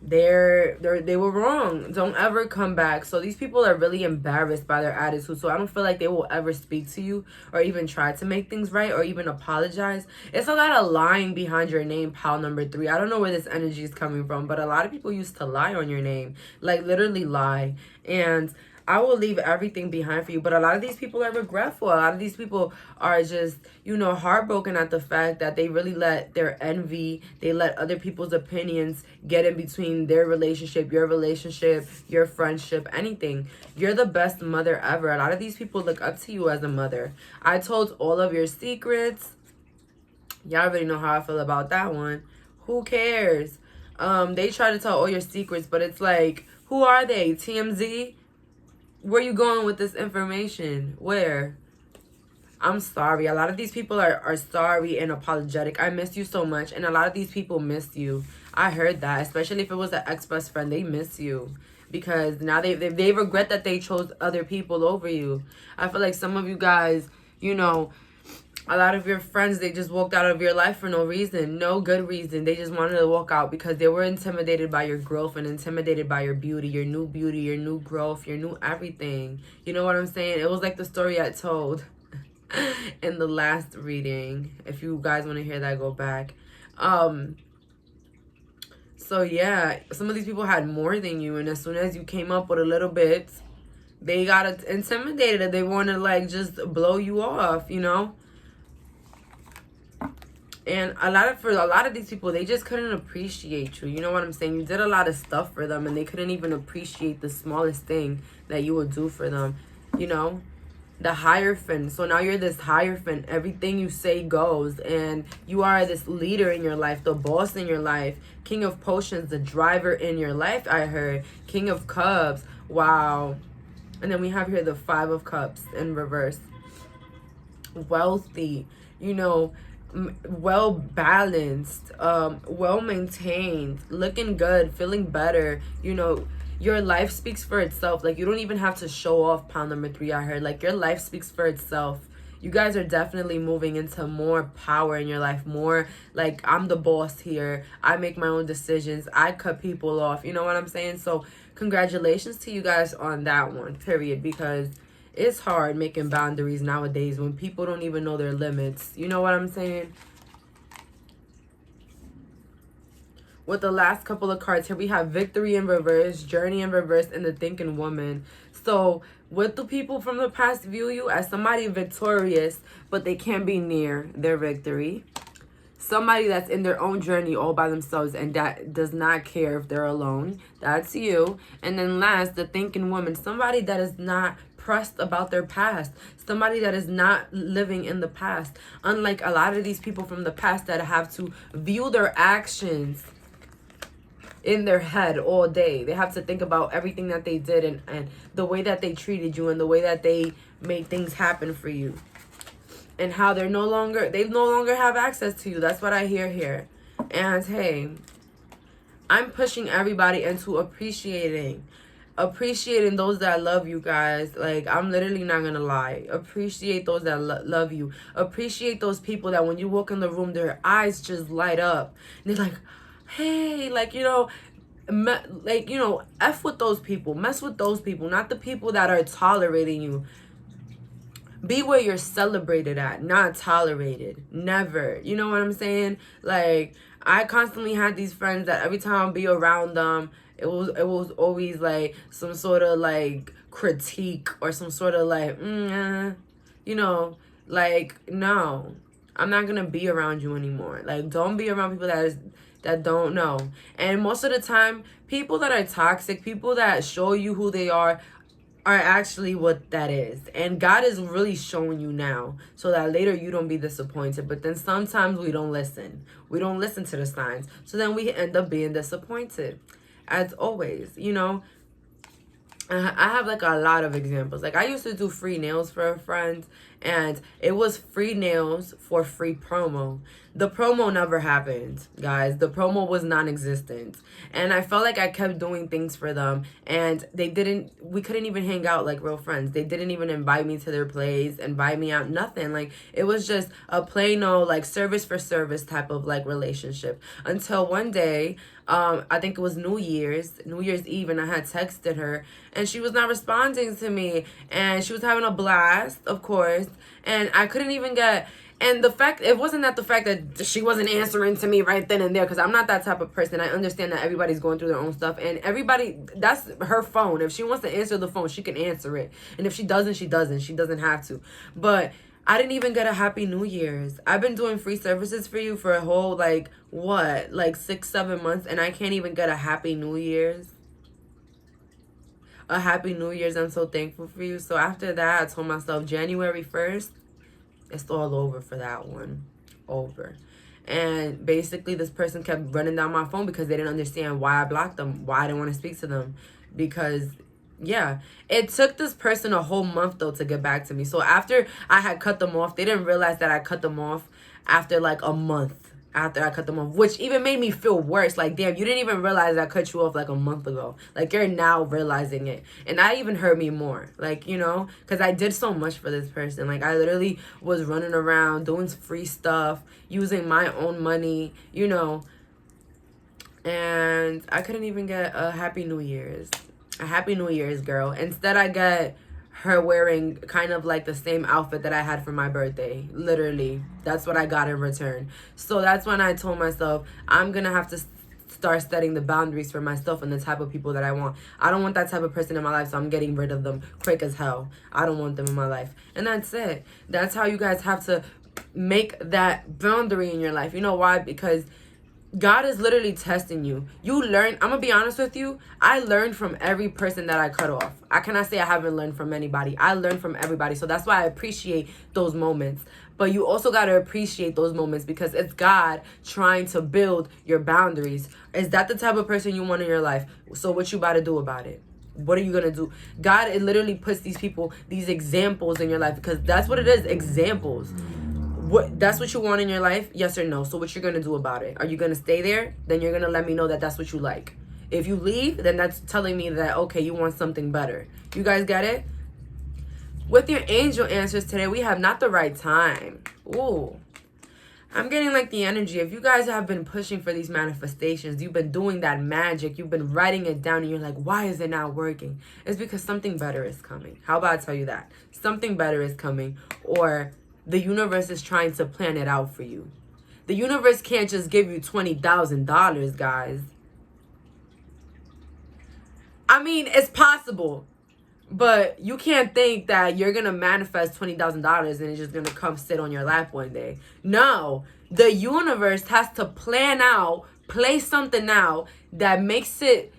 they were wrong. Don't ever come back. So these people are really embarrassed by their attitude. So I don't feel like they will ever speak to you or even try to make things right or even apologize. It's a lot of lying behind your name, pile number 3. I don't know where this energy is coming from, but a lot of people used to lie on your name, like literally lie. And I will leave everything behind for you. But a lot of these people are regretful. A lot of these people are just, heartbroken at the fact that they really let their envy, they let other people's opinions get in between their relationship, your friendship, anything. You're the best mother ever. A lot of these people look up to you as a mother. I told all of your secrets. Y'all already know how I feel about that one. Who cares? They try to tell all your secrets, but it's like, who are they? TMZ? Where you going with this information? Where? I'm sorry. A lot of these people are sorry and apologetic. I miss you so much. And a lot of these people miss you. I heard that. Especially if it was an ex-best friend. They miss you. Because now they regret that they chose other people over you. I feel like some of you guys, a lot of your friends, they just walked out of your life for no reason. No good reason. They just wanted to walk out because they were intimidated by your growth and intimidated by your beauty, your new growth, your new everything. You know what I'm saying? It was like the story I told in the last reading. If you guys want to hear that, go back. So yeah, some of these people had more than you, and as soon as you came up with a little bit, they got intimidated and they want to just blow you off, And for a lot of these people, they just couldn't appreciate you. You know what I'm saying? You did a lot of stuff for them, and they couldn't even appreciate the smallest thing that you would do for them. The Hierophant. So now you're this Hierophant. Everything you say goes, and you are this leader in your life, the boss in your life, King of Potions, the driver in your life. I heard King of Cups. Wow. And then we have here the 5 of Cups in reverse. Wealthy. Well balanced, well maintained, looking good, feeling better. Your life speaks for itself. You don't even have to show off, pile number 3. I heard your life speaks for itself. You guys are definitely moving into more power in your life, more I'm the boss here, I make my own decisions, I cut people off. You know what I'm saying? So congratulations to you guys on that one, period, because it's hard making boundaries nowadays when people don't even know their limits. You know what I'm saying? With the last couple of cards here, we have Victory in reverse, Journey in reverse, and the Thinking Woman. So, what do people from the past view you? As somebody victorious, but they can't be near their victory. Somebody that's in their own journey all by themselves and that does not care if they're alone. That's you. And then last, the thinking woman. Somebody that is not pressed about their past. Somebody that is not living in the past. Unlike a lot of these people from the past that have to view their actions in their head all day. They have to think about everything that they did and the way that they treated you and the way that they made things happen for you. And how they no longer have access to you. That's what I hear here. And hey, I'm pushing everybody into appreciating those that love you, guys. Like, I'm literally not gonna lie. Appreciate those that love you. Appreciate those people that when you walk in the room, their eyes just light up. And they're like, hey, like, you know, F with those people. Mess with those people. Not the people that are tolerating you. Be where you're celebrated at, not tolerated. Never. You know what I'm saying? Like, I constantly had these friends that every time I'd be around them, it was always like some sort of like critique or some sort of like, you know, like, no, I'm not gonna be around you anymore. Like, don't be around people that don't know. And most of the time, people that are toxic, people that show you who they are actually what that is. And God is really showing you now so that later you don't be disappointed. But then sometimes we don't listen. We don't listen to the signs. So then we end up being disappointed. As always, you know, I have like a lot of examples. Like, I used to do free nails for a friend, and it was free nails for free promo. The promo never happened, guys. The promo was non-existent. And I felt like I kept doing things for them, and we couldn't even hang out like real friends. They didn't even invite me to their place, invite me out, nothing. Like, it was just a plain old like service for service type of like relationship. Until one day, I think it was New Year's Eve, and I had texted her, and she was not responding to me, and she was having a blast, of course, and I couldn't even get, and it wasn't that the fact that she wasn't answering to me right then and there, because I'm not that type of person. I understand that everybody's going through their own stuff, and everybody, that's her phone. If she wants to answer the phone, she can answer it, and if she doesn't, she doesn't have to. But I didn't even get a Happy New Year's. I've been doing free services for you for a whole, like, what? Like 6-7 months, and I can't even get a Happy New Year's. A Happy New Year's. I'm so thankful for you. So after that, I told myself January 1st, it's all over for that one. Over. And basically, this person kept running down my phone because they didn't understand why I blocked them, why I didn't want to speak to them. Because, yeah, it took this person a whole month, though, to get back to me. So after I had cut them off, they didn't realize that I cut them off after, like, a month after I cut them off, which even made me feel worse. Like, damn, you didn't even realize I cut you off, like, a month ago. Like, you're now realizing it. And that even hurt me more. Like, you know, because I did so much for this person. Like, I literally was running around doing free stuff, using my own money, you know. And I couldn't even get a Happy New Year's. A Happy New Year's, girl. Instead, I got her wearing kind of like the same outfit that I had for my birthday. Literally. That's what I got in return. So that's when I told myself, I'm going to have to start setting the boundaries for myself and the type of people that I want. I don't want that type of person in my life, so I'm getting rid of them quick as hell. I don't want them in my life. And that's it. That's how you guys have to make that boundary in your life. You know why? Because God is literally testing you. You learn. I'm going to be honest with you. I learned from every person that I cut off. I cannot say I haven't learned from anybody. I learned from everybody. So that's why I appreciate those moments. But you also got to appreciate those moments because it's God trying to build your boundaries. Is that the type of person you want in your life? So what you about to do about it? What are you going to do? God, it literally puts these people, these examples in your life because that's what it is. Examples. That's what you want in your life? Yes or no? So what you're going to do about it? Are you going to stay there? Then you're going to let me know that that's what you like. If you leave, then that's telling me that, okay, you want something better. You guys get it? With your angel answers today, we have not the right time. Ooh. I'm getting like the energy. If you guys have been pushing for these manifestations, you've been doing that magic, you've been writing it down, and you're like, why is it not working? It's because something better is coming. How about I tell you that? Something better is coming. Or the universe is trying to plan it out for you. The universe can't just give you $20,000, guys. I mean, it's possible. But you can't think that you're going to manifest $20,000 and it's just going to come sit on your lap one day. No, the universe has to plan out, play something out that makes it,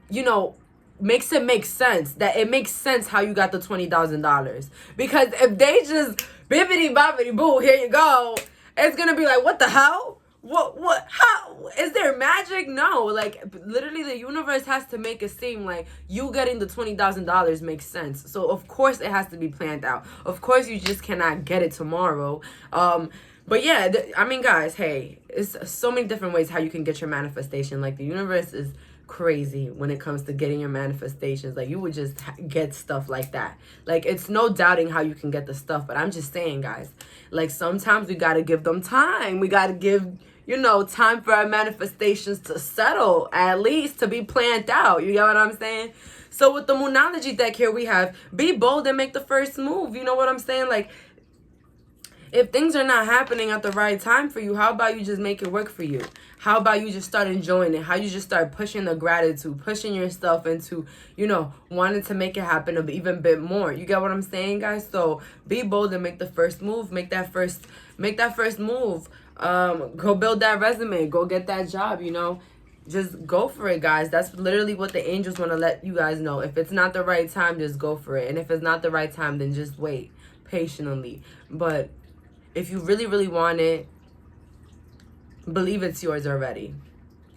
you know, makes it make sense. That it makes sense how you got the $20,000. Because if they just bibbity bobbity boo, here you go, it's going to be like, what the hell? What, how? Is there magic? No, like, literally the universe has to make it seem like you getting the $20,000 makes sense. So, of course, it has to be planned out. Of course, you just cannot get it tomorrow. But yeah, I mean, guys, hey, it's so many different ways how you can get your manifestation. Like, the universe is crazy when it comes to getting your manifestations. Like, you would just get stuff like that. Like, it's no doubting how you can get the stuff, but I'm just saying, guys, like, sometimes we got to give them time. We got to give, you know, time for our manifestations to settle, at least to be planned out. You know what I'm saying? So with the Moonology deck here, we have be bold and make the first move. You know what I'm saying? Like, if things are not happening at the right time for you, how about you just make it work for you? How about you just start enjoying it? How you just start pushing the gratitude, pushing yourself into, you know, wanting to make it happen a even bit more. You get what I'm saying, guys? So be bold and make the first move. Make that first move. Go build that resume. Go get that job, you know. Just go for it, guys. That's literally what the angels want to let you guys know. If it's not the right time, just go for it. And if it's not the right time, then just wait patiently. But if you really, really want it, believe it's yours already.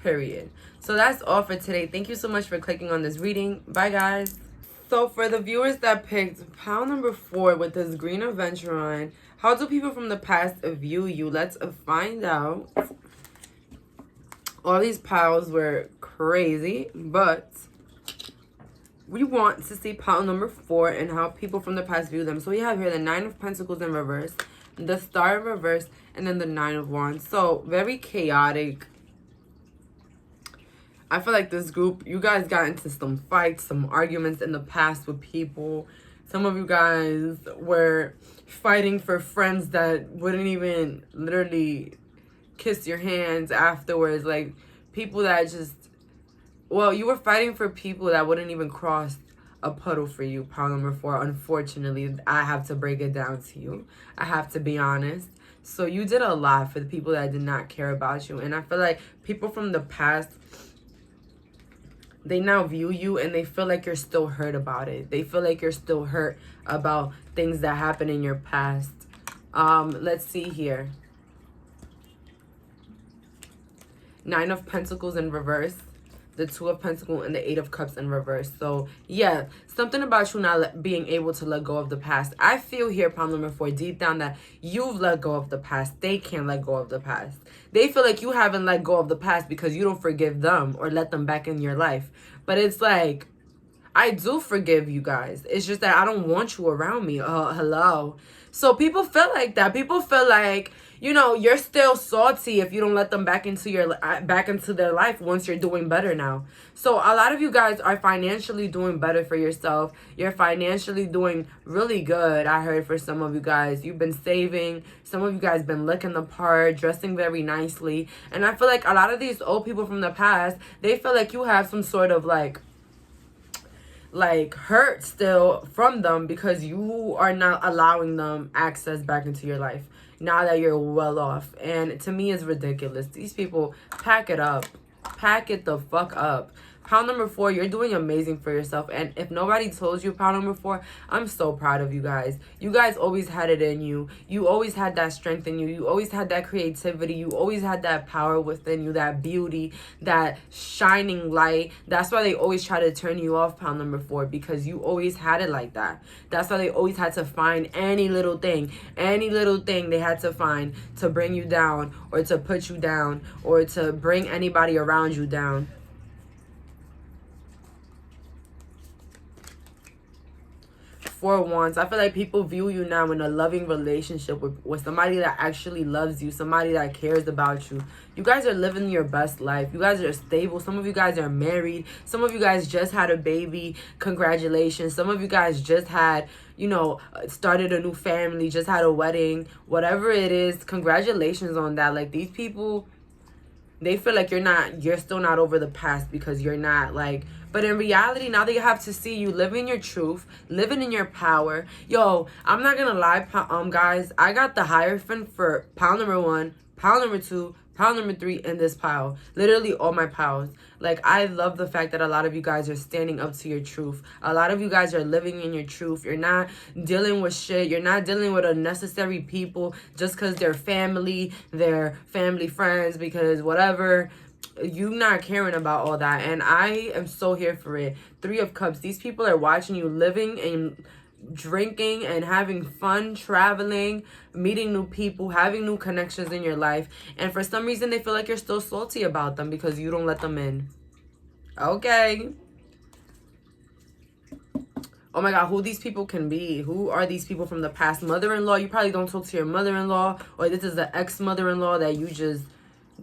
Period. So that's all for today. Thank you so much for clicking on this reading. Bye, guys. So for the viewers that picked pile number 4 with this green adventure, how do people from the past view you? Let's find out. All these piles were crazy, but we want to see pile number 4 and how people from the past view them. So we have here the 9 of Pentacles in reverse, the Star in reverse, and then the 9 of Wands. So very chaotic. I feel like this group, you guys got into some fights, some arguments in the past with people. Some of you guys were fighting for friends that wouldn't even literally kiss your hands afterwards. Like, people that just, well, you were fighting for people that wouldn't even cross a puddle for you, pile number 4. Unfortunately, I have to break it down to you. I have to be honest. So you did a lot for the people that did not care about you. And I feel like people from the past, they now view you and they feel like you're still hurt about it. They feel like you're still hurt about things that happened in your past. Let's see here. 9 of Pentacles in reverse, the 2 of Pentacles, and the 8 of Cups in reverse. So, yeah, something about you not being able to let go of the past. I feel here, pile number 4, deep down that you've let go of the past. They can't let go of the past. They feel like you haven't let go of the past because you don't forgive them or let them back in your life. But it's like, I do forgive you guys. It's just that I don't want you around me. Hello. So people feel like that. People feel like, you know, you're still salty if you don't let them back into their life once you're doing better now. So a lot of you guys are financially doing better for yourself. You're financially doing really good. I heard for some of you guys, you've been saving. Some of you guys been looking the part, dressing very nicely. And I feel like a lot of these old people from the past, they feel like you have some sort of like hurt still from them because you are not allowing them access back into your life now that you're well off. And to me, it's ridiculous. These people, pack it up. Pack it the fuck up. Pile number 4, you're doing amazing for yourself. And if nobody told you, pile number 4, I'm so proud of you guys. You guys always had it in you. You always had that strength in you. You always had that creativity. You always had that power within you, that beauty, that shining light. That's why they always try to turn you off, pile number 4, because you always had it like that. That's why they always had to find any little thing they had to find to bring you down or to put you down or to bring anybody around you down. 4 of Wands. I feel like people view you now in a loving relationship with somebody that actually loves you, somebody that cares about you. You guys are living your best life. You guys are stable. Some of you guys are married. Some of you guys just had a baby. Congratulations. Some of you guys just had, you know, started a new family, just had a wedding. Whatever it is, congratulations on that. Like, these people, they feel like you're still not over the past because you're not like But in reality, now they have to see you living your truth, living in your power. Yo, I'm not gonna lie, guys. I got the Hierophant for pile number 1, pile number 2, pile number 3 in this pile. Literally all my piles. Like, I love the fact that a lot of you guys are standing up to your truth. A lot of you guys are living in your truth. You're not dealing with shit. You're not dealing with unnecessary people just because they're family friends, because whatever. You not caring about all that. And I am so here for it. 3 of Cups. These people are watching you living and drinking and having fun, traveling, meeting new people, having new connections in your life. And for some reason, they feel like you're still salty about them because you don't let them in. Okay. Oh my God, who these people can be? Who are these people from the past? Mother-in-law. You probably don't talk to your mother-in-law, or this is the ex-mother-in-law that you just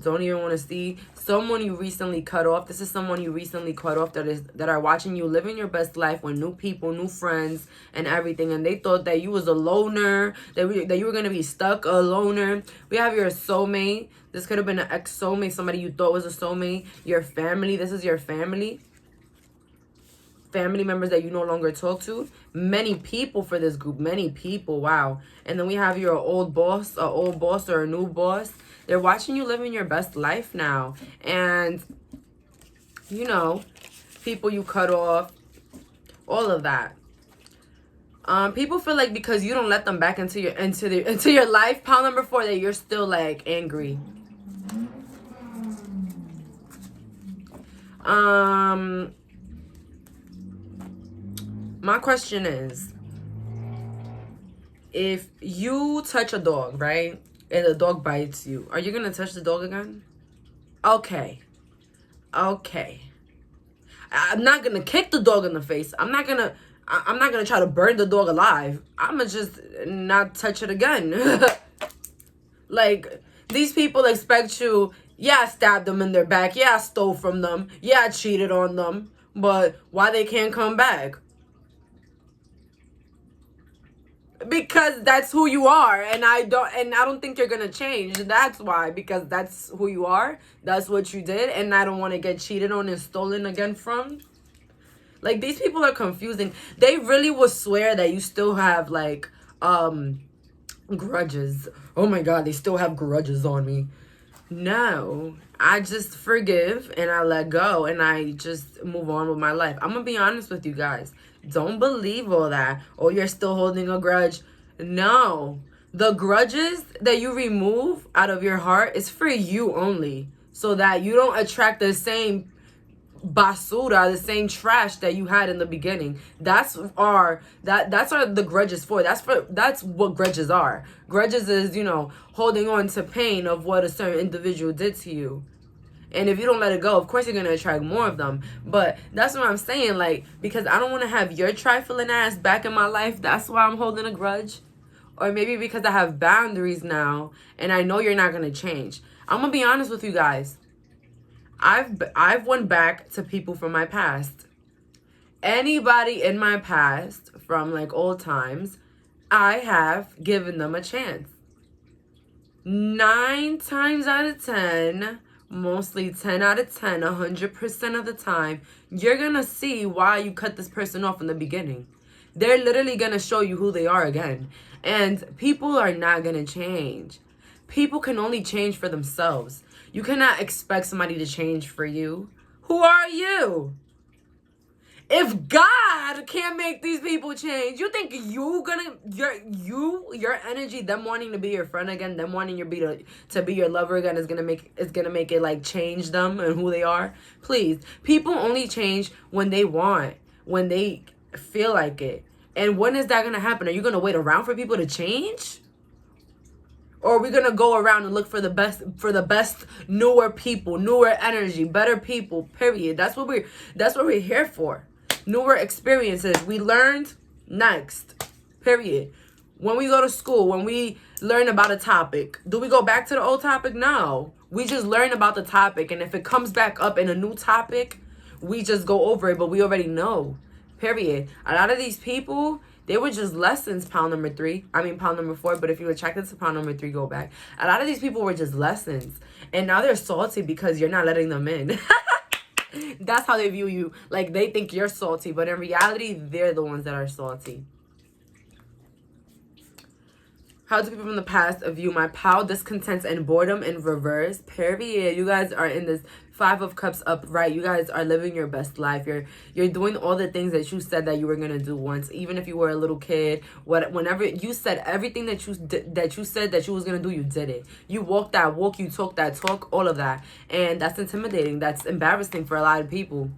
don't even want to see. Someone you recently cut off. This is someone you recently cut off that are watching you living your best life with new people, new friends, and everything. And they thought that you was a loner, that you were going to be stuck a loner. We have your soulmate. This could have been an ex-soulmate, somebody you thought was a soulmate. Your family. This is your family. Family members that you no longer talk to. Many people for this group. Many people. Wow. And then we have your old boss or a new boss. They're watching you living your best life now. And, you know, people you cut off, all of that. People feel like because you don't let them back into your life, pile number 4, that you're still like angry. My question is, if you touch a dog, right? And the dog bites you, are you gonna touch the dog again? Okay. I'm not gonna kick the dog in the face. I'm not gonna try to burn the dog alive. I'm gonna just not touch it again. Like, these people expect you, yeah, I stabbed them in their back. Yeah, I stole from them. Yeah, I cheated on them. But why they can't come back? Because that's who you are, and I don't think you're gonna change. That's why, because that's who you are. That's what you did, and I don't want to get cheated on and stolen again from. Like, these people are confusing. They really would swear that you still have like grudges. Oh my God, they still have grudges on me. No, I just forgive and I let go and I just move on with my life. I'm gonna be honest with you guys. Don't believe all that. Oh, you're still holding a grudge. No. The grudges that you remove out of your heart is for you only. So that you don't attract the same basura, the same trash that you had in the beginning. That's the grudges for. That's what grudges are. Grudges is, you know, holding on to pain of what a certain individual did to you. And if you don't let it go, of course you're going to attract more of them. But that's what I'm saying. Like, because I don't want to have your trifling ass back in my life. That's why I'm holding a grudge. Or maybe because I have boundaries now. And I know you're not going to change. I'm going to be honest with you guys. I've went back to people from my past. Anybody in my past from like old times, I have given them a chance. 9 times out of 10... mostly 10 out of 10, 100% of the time, you're going to see why you cut this person off in the beginning. They're literally going to show you who they are again. And people are not going to change. People can only change for themselves. You cannot expect somebody to change for you. Who are you? If God can't make these people change, you think your energy, them wanting to be your friend again, them wanting to be your lover again is gonna make it like change them and who they are? Please. People only change when they want, when they feel like it. And when is that gonna happen? Are you gonna wait around for people to change? Or are we gonna go around and look for the best, newer people, newer energy, better people, period. That's what we're here for. Newer experiences. We learned next, period. When we go to school, when we learn about a topic, do we go back to the old topic? No. We just learn about the topic. And if it comes back up in a new topic, we just go over it, but we already know, period. A lot of these people, they were just lessons, pile number 4. But if you're attracted to pile number 3, go back. A lot of these people were just lessons. And now they're salty because you're not letting them in. That's how they view you. Like, they think you're salty, but in reality, they're the ones that are salty. How do people from the past view my pile, discontent, and boredom in reverse? Period. You guys are in this 5 of Cups upright. You guys are living your best life. You're doing all the things that you said that you were gonna do once, even if you were a little kid. Whenever you said everything that you said that you was gonna do, you did it. You walked that walk. You talked that talk. All of that, and that's intimidating. That's embarrassing for a lot of people.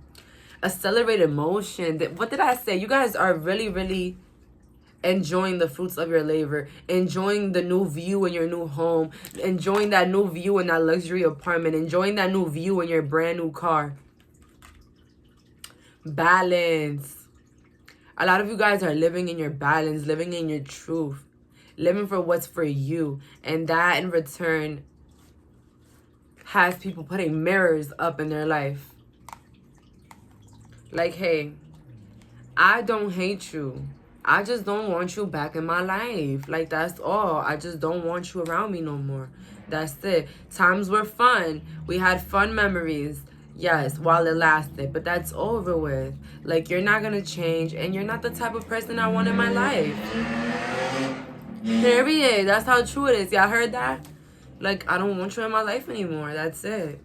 Accelerated motion. What did I say? You guys are really, really enjoying the fruits of your labor, enjoying the new view in your new home, enjoying that new view in that luxury apartment, enjoying that new view in your brand new car. Balance. A lot of you guys are living in your balance, living in your truth, living for what's for you. And that in return has people putting mirrors up in their life. Like, hey, I don't hate you. I just don't want you back in my life. Like, that's all. I just don't want you around me no more. That's it. Times were fun. We had fun memories. Yes, while it lasted. But that's over with. Like, you're not going to change. And you're not the type of person I want in my life. Period. That's how true it is. Y'all heard that? Like, I don't want you in my life anymore. That's it.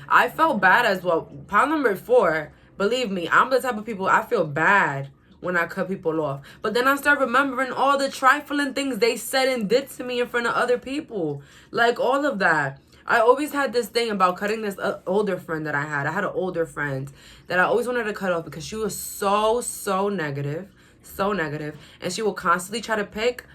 I felt bad as well. Pile number 4. Believe me, I'm the type of people, I feel bad when I cut people off. But then I start remembering all the trifling things they said and did to me in front of other people. Like, all of that. I always had this thing about cutting this older friend that I had. I had an older friend that I always wanted to cut off because she was so negative. So negative. And she would constantly try to pick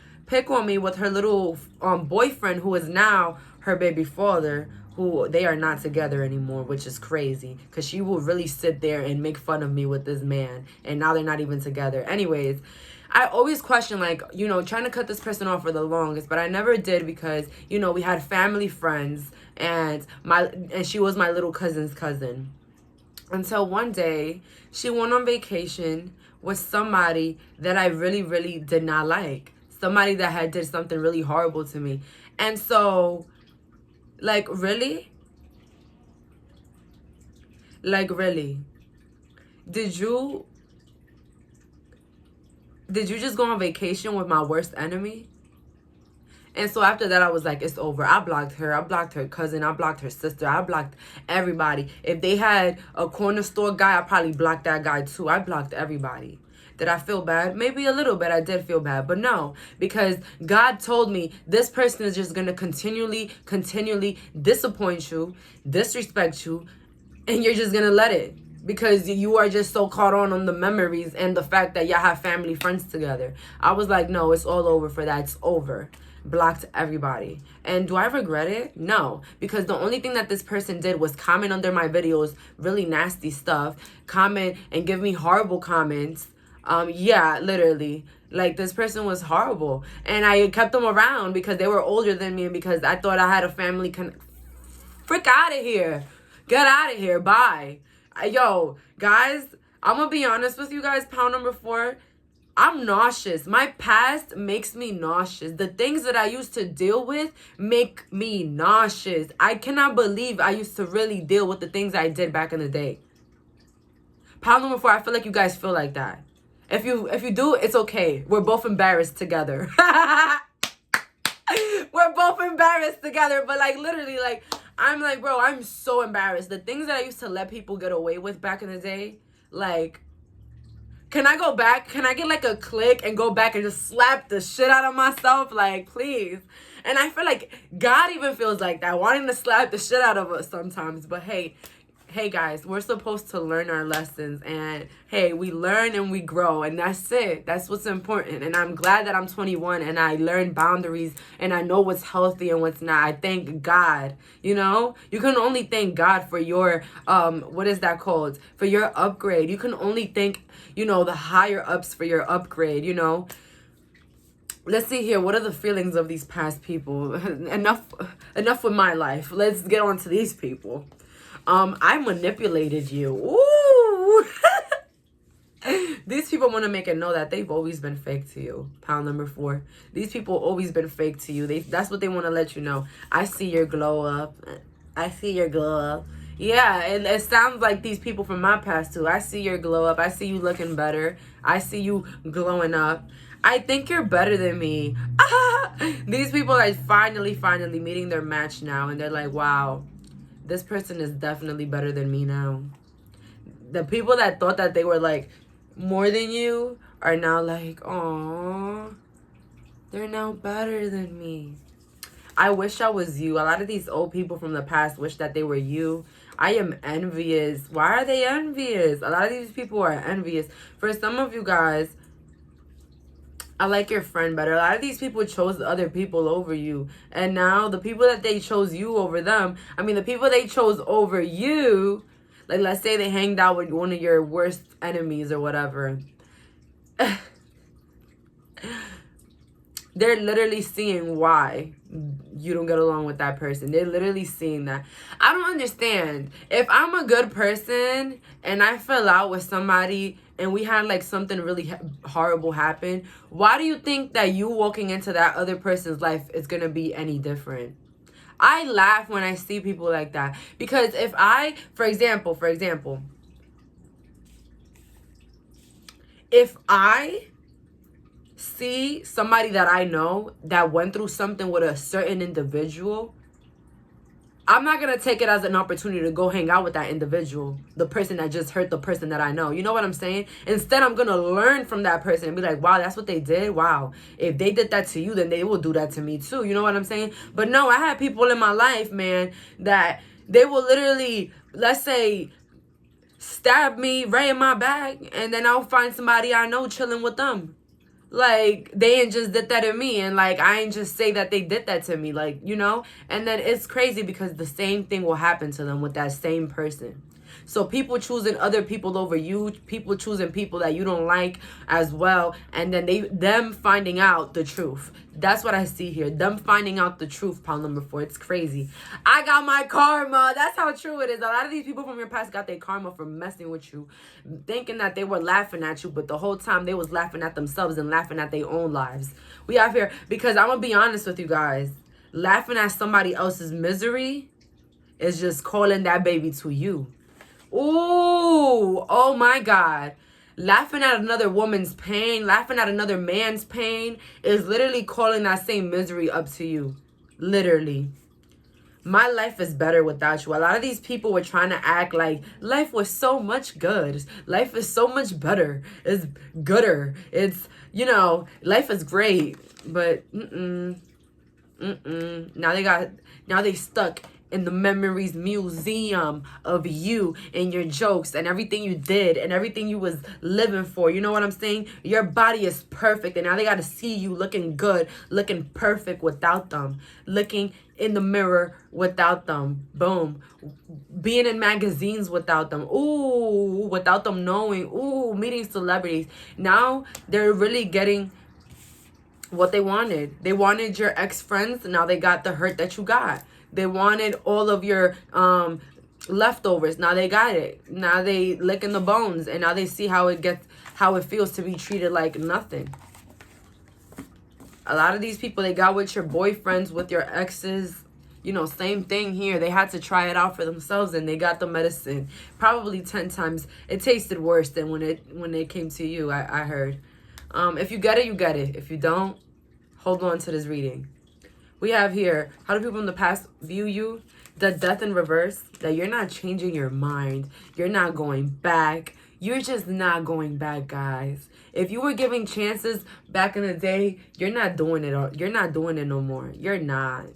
on me with her little boyfriend, who is now her baby father, who they are not together anymore, which is crazy because she will really sit there and make fun of me with this man, and now they're not even together. Anyways, I always question, like, you know, trying to cut this person off for the longest, but I never did because, you know, we had family friends, and she was my little cousin's cousin. Until one day, she went on vacation with somebody that I really, really did not like. Somebody that had did something really horrible to me. And so, like, really? Like, really? Did you just go on vacation with my worst enemy? And so after that, I was like, it's over. I blocked her cousin, I blocked her sister, I blocked everybody. If they had a corner store guy, I probably blocked that guy too. I blocked everybody. Did I feel bad? Maybe a little bit. I did feel bad. But no, because God told me this person is just going to continually disappoint you, disrespect you, and you're just going to let it. Because you are just so caught on the memories and the fact that y'all have family friends together. I was like, no, it's all over for that. It's over. Blocked everybody. And do I regret it? No, because the only thing that this person did was comment under my videos, really nasty stuff, comment and give me horrible comments. Yeah, literally. Like, this person was horrible. And I kept them around because they were older than me and because I thought I had a family Frick out of here. Get out of here. Bye. Yo, guys, I'm gonna be honest with you guys. Pile number 4. I'm nauseous. My past makes me nauseous. The things that I used to deal with make me nauseous. I cannot believe I used to really deal with the things I did back in the day. Pile number 4, I feel like you guys feel like that. If you do, it's okay. We're both embarrassed together. We're both embarrassed together. But, like, literally, like, I'm like, bro, I'm so embarrassed. The things that I used to let people get away with back in the day, like, can I go back? Can I get, like, a click and go back and just slap the shit out of myself? Like, please. And I feel like God even feels like that, wanting to slap the shit out of us sometimes. But, hey, guys, we're supposed to learn our lessons, and hey, we learn and we grow, and that's it. That's what's important. And I'm glad that I'm 21 and I learned boundaries and I know what's healthy and what's not. I thank God. You know, you can only thank God for your what is that called, for your upgrade. You can only thank, you know, the higher ups for your upgrade. You know, let's see here. What are the feelings of these past people? Enough with my life. Let's get on to these people. I manipulated you. Ooh. These people want to make it know that they've always been fake to you. Pile number 4. These people always been fake to you. That's what they want to let you know. I see your glow up. I see your glow up. Yeah, it sounds like these people from my past too. I see your glow up. I see you looking better. I see you glowing up. I think you're better than me. These people are finally meeting their match now, and they're like, wow, this person is definitely better than me now. The people that thought that they were like more than you are now like, oh, they're now better than me. I wish I was you. A lot of these old people from the past wish that they were you. I am envious. Why are they envious? A lot of these people are envious. For some of you guys, I like your friend better. A lot of these people chose other people over you. And now the people that they chose you over them, I mean, the people they chose over you, like let's say they hanged out with one of your worst enemies or whatever. They're literally seeing why you don't get along with that person. They're literally seeing that. I don't understand. If I'm a good person and I fell out with somebody and we had like something really horrible happen, why do you think that you walking into that other person's life is going to be any different? I laugh when I see people like that. Because if I, for example, if I see somebody that I know that went through something with a certain individual, I'm not going to take it as an opportunity to go hang out with that individual, the person that just hurt the person that I know. You know what I'm saying? Instead, I'm going to learn from that person and be like, wow, that's what they did. Wow. If they did that to you, then they will do that to me too. You know what I'm saying? But no, I had people in my life, man, that they will literally, let's say, stab me right in my back, and then I'll find somebody I know chilling with them. Like, they ain't just did that to me, and like I ain't just say that they did that to me, like, you know. And then it's crazy because the same thing will happen to them with that same person. So people choosing other people over you, people choosing people that you don't like as well, and then them finding out the truth. That's what I see here. Them finding out the truth, pile number 4. It's crazy. I got my karma. That's how true it is. A lot of these people from your past got their karma for messing with you, thinking that they were laughing at you, but the whole time they was laughing at themselves and laughing at their own lives. We have here, because I'm going to be honest with you guys, laughing at somebody else's misery is just calling that baby to you. Ooh, oh my God. Laughing at another woman's pain, laughing at another man's pain is literally calling that same misery up to you. Literally. My life is better without you. A lot of these people were trying to act like life was so much good. Life is so much better. It's gooder. It's, you know, life is great. But, now they stuck in the memories museum of you and your jokes and everything you did and everything you was living for. You know what I'm saying? Your body is perfect, and now they got to see you looking good, looking perfect without them, looking in the mirror without them. Boom. Being in magazines without them. Ooh, without them knowing. Ooh, meeting celebrities. Now they're really getting what they wanted. They wanted your ex-friends. Now they got the hurt that you got. They wanted all of your leftovers. Now they got it. Now they licking the bones, and now they see how it feels to be treated like nothing. A lot of these people, they got with your boyfriends, with your exes. You know, same thing here. They had to try it out for themselves, and they got the medicine. Probably 10 times. It tasted worse than when it came to you, I heard. If you get it, you get it. If you don't, hold on to this reading. We have here, how do people in the past view you? The death in reverse, that you're not changing your mind. You're not going back. You're just not going back, guys. If you were giving chances back in the day, you're not doing it. You're not doing it no more. You're not.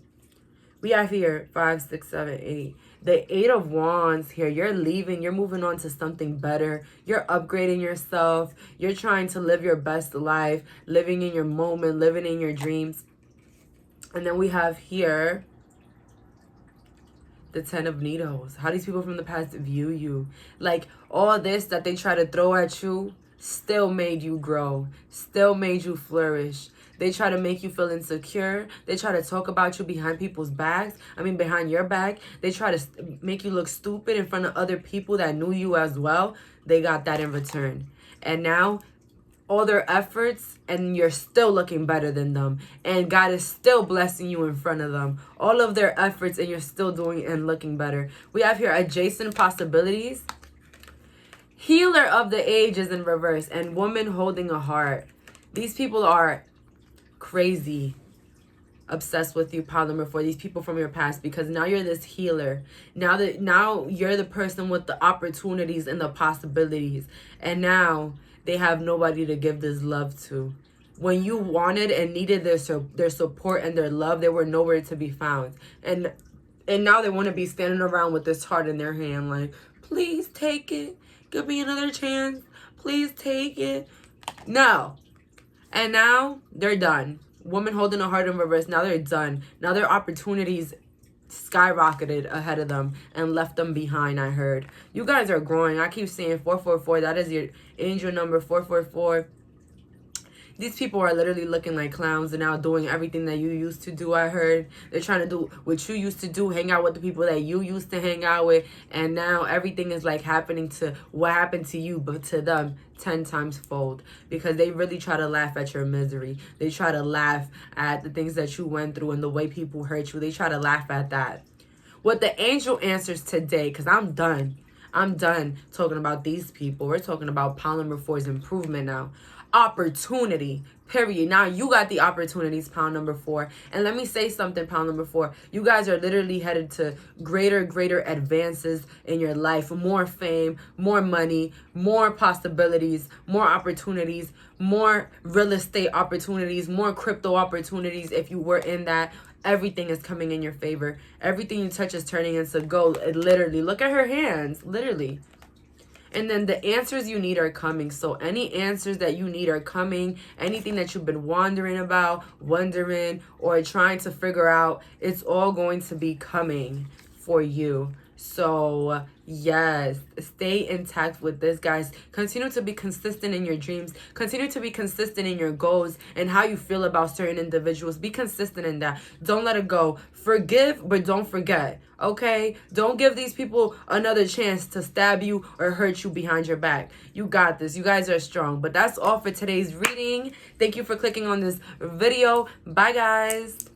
We have here 5, 6, 7, 8. The 8 of Wands here. You're leaving. You're moving on to something better. You're upgrading yourself. You're trying to live your best life. Living in your moment. Living in your dreams. And then we have here the 10 of Needles. How these people from the past view you. Like, all this that they try to throw at you still made you grow. Still made you flourish. They try to make you feel insecure. They try to talk about you behind people's backs. Behind your back. They try to make you look stupid in front of other people that knew you as well. They got that in return. And now, all their efforts and you're still looking better than them. And God is still blessing you in front of them. All of their efforts and you're still doing and looking better. We have here adjacent possibilities. Healer of the ages in reverse and woman holding a heart. These people are crazy obsessed with you, pile number 4. These people from your past, because now you're this healer. Now you're the person with the opportunities and the possibilities. And now they have nobody to give this love to. When you wanted and needed their support and their love, they were nowhere to be found. And now they want to be standing around with this heart in their hand like, please take it. Give me another chance. Please take it. No. And now they're done. Woman holding a heart in reverse. Now they're done. Now their opportunities skyrocketed ahead of them and left them behind, I heard. You guys are growing. I keep saying 444. That is your angel number, 444. These people are literally looking like clowns and now doing everything that you used to do, I heard. They're trying to do what you used to do, hang out with the people that you used to hang out with. And now everything is like happening to what happened to you, but to them 10 times fold. Because they really try to laugh at your misery. They try to laugh at the things that you went through and the way people hurt you. They try to laugh at that. What the angel answers today, because I'm done. I'm done talking about these people. We're talking about pile number 4's improvement now. Opportunity, period. Now you got the opportunities, pile number 4. And let me say something, pile number 4. You guys are literally headed to greater advances in your life. More fame, more money, more possibilities, more opportunities, more real estate opportunities, more crypto opportunities. If you were in that, everything is coming in your favor. Everything you touch is turning into gold. It literally, look at her hands, literally. And then the answers you need are coming. So any answers that you need are coming. Anything that you've been wondering, or trying to figure out, it's all going to be coming for you. So yes, stay intact with this, guys. Continue to be consistent in your dreams. Continue to be consistent in your goals and how you feel about certain individuals. Be consistent in that. Don't let it go. Forgive, but don't forget. Okay? Don't give these people another chance to stab you or hurt you behind your back. You got this. You guys are strong. But that's all for today's reading. Thank you for clicking on this video. Bye, guys.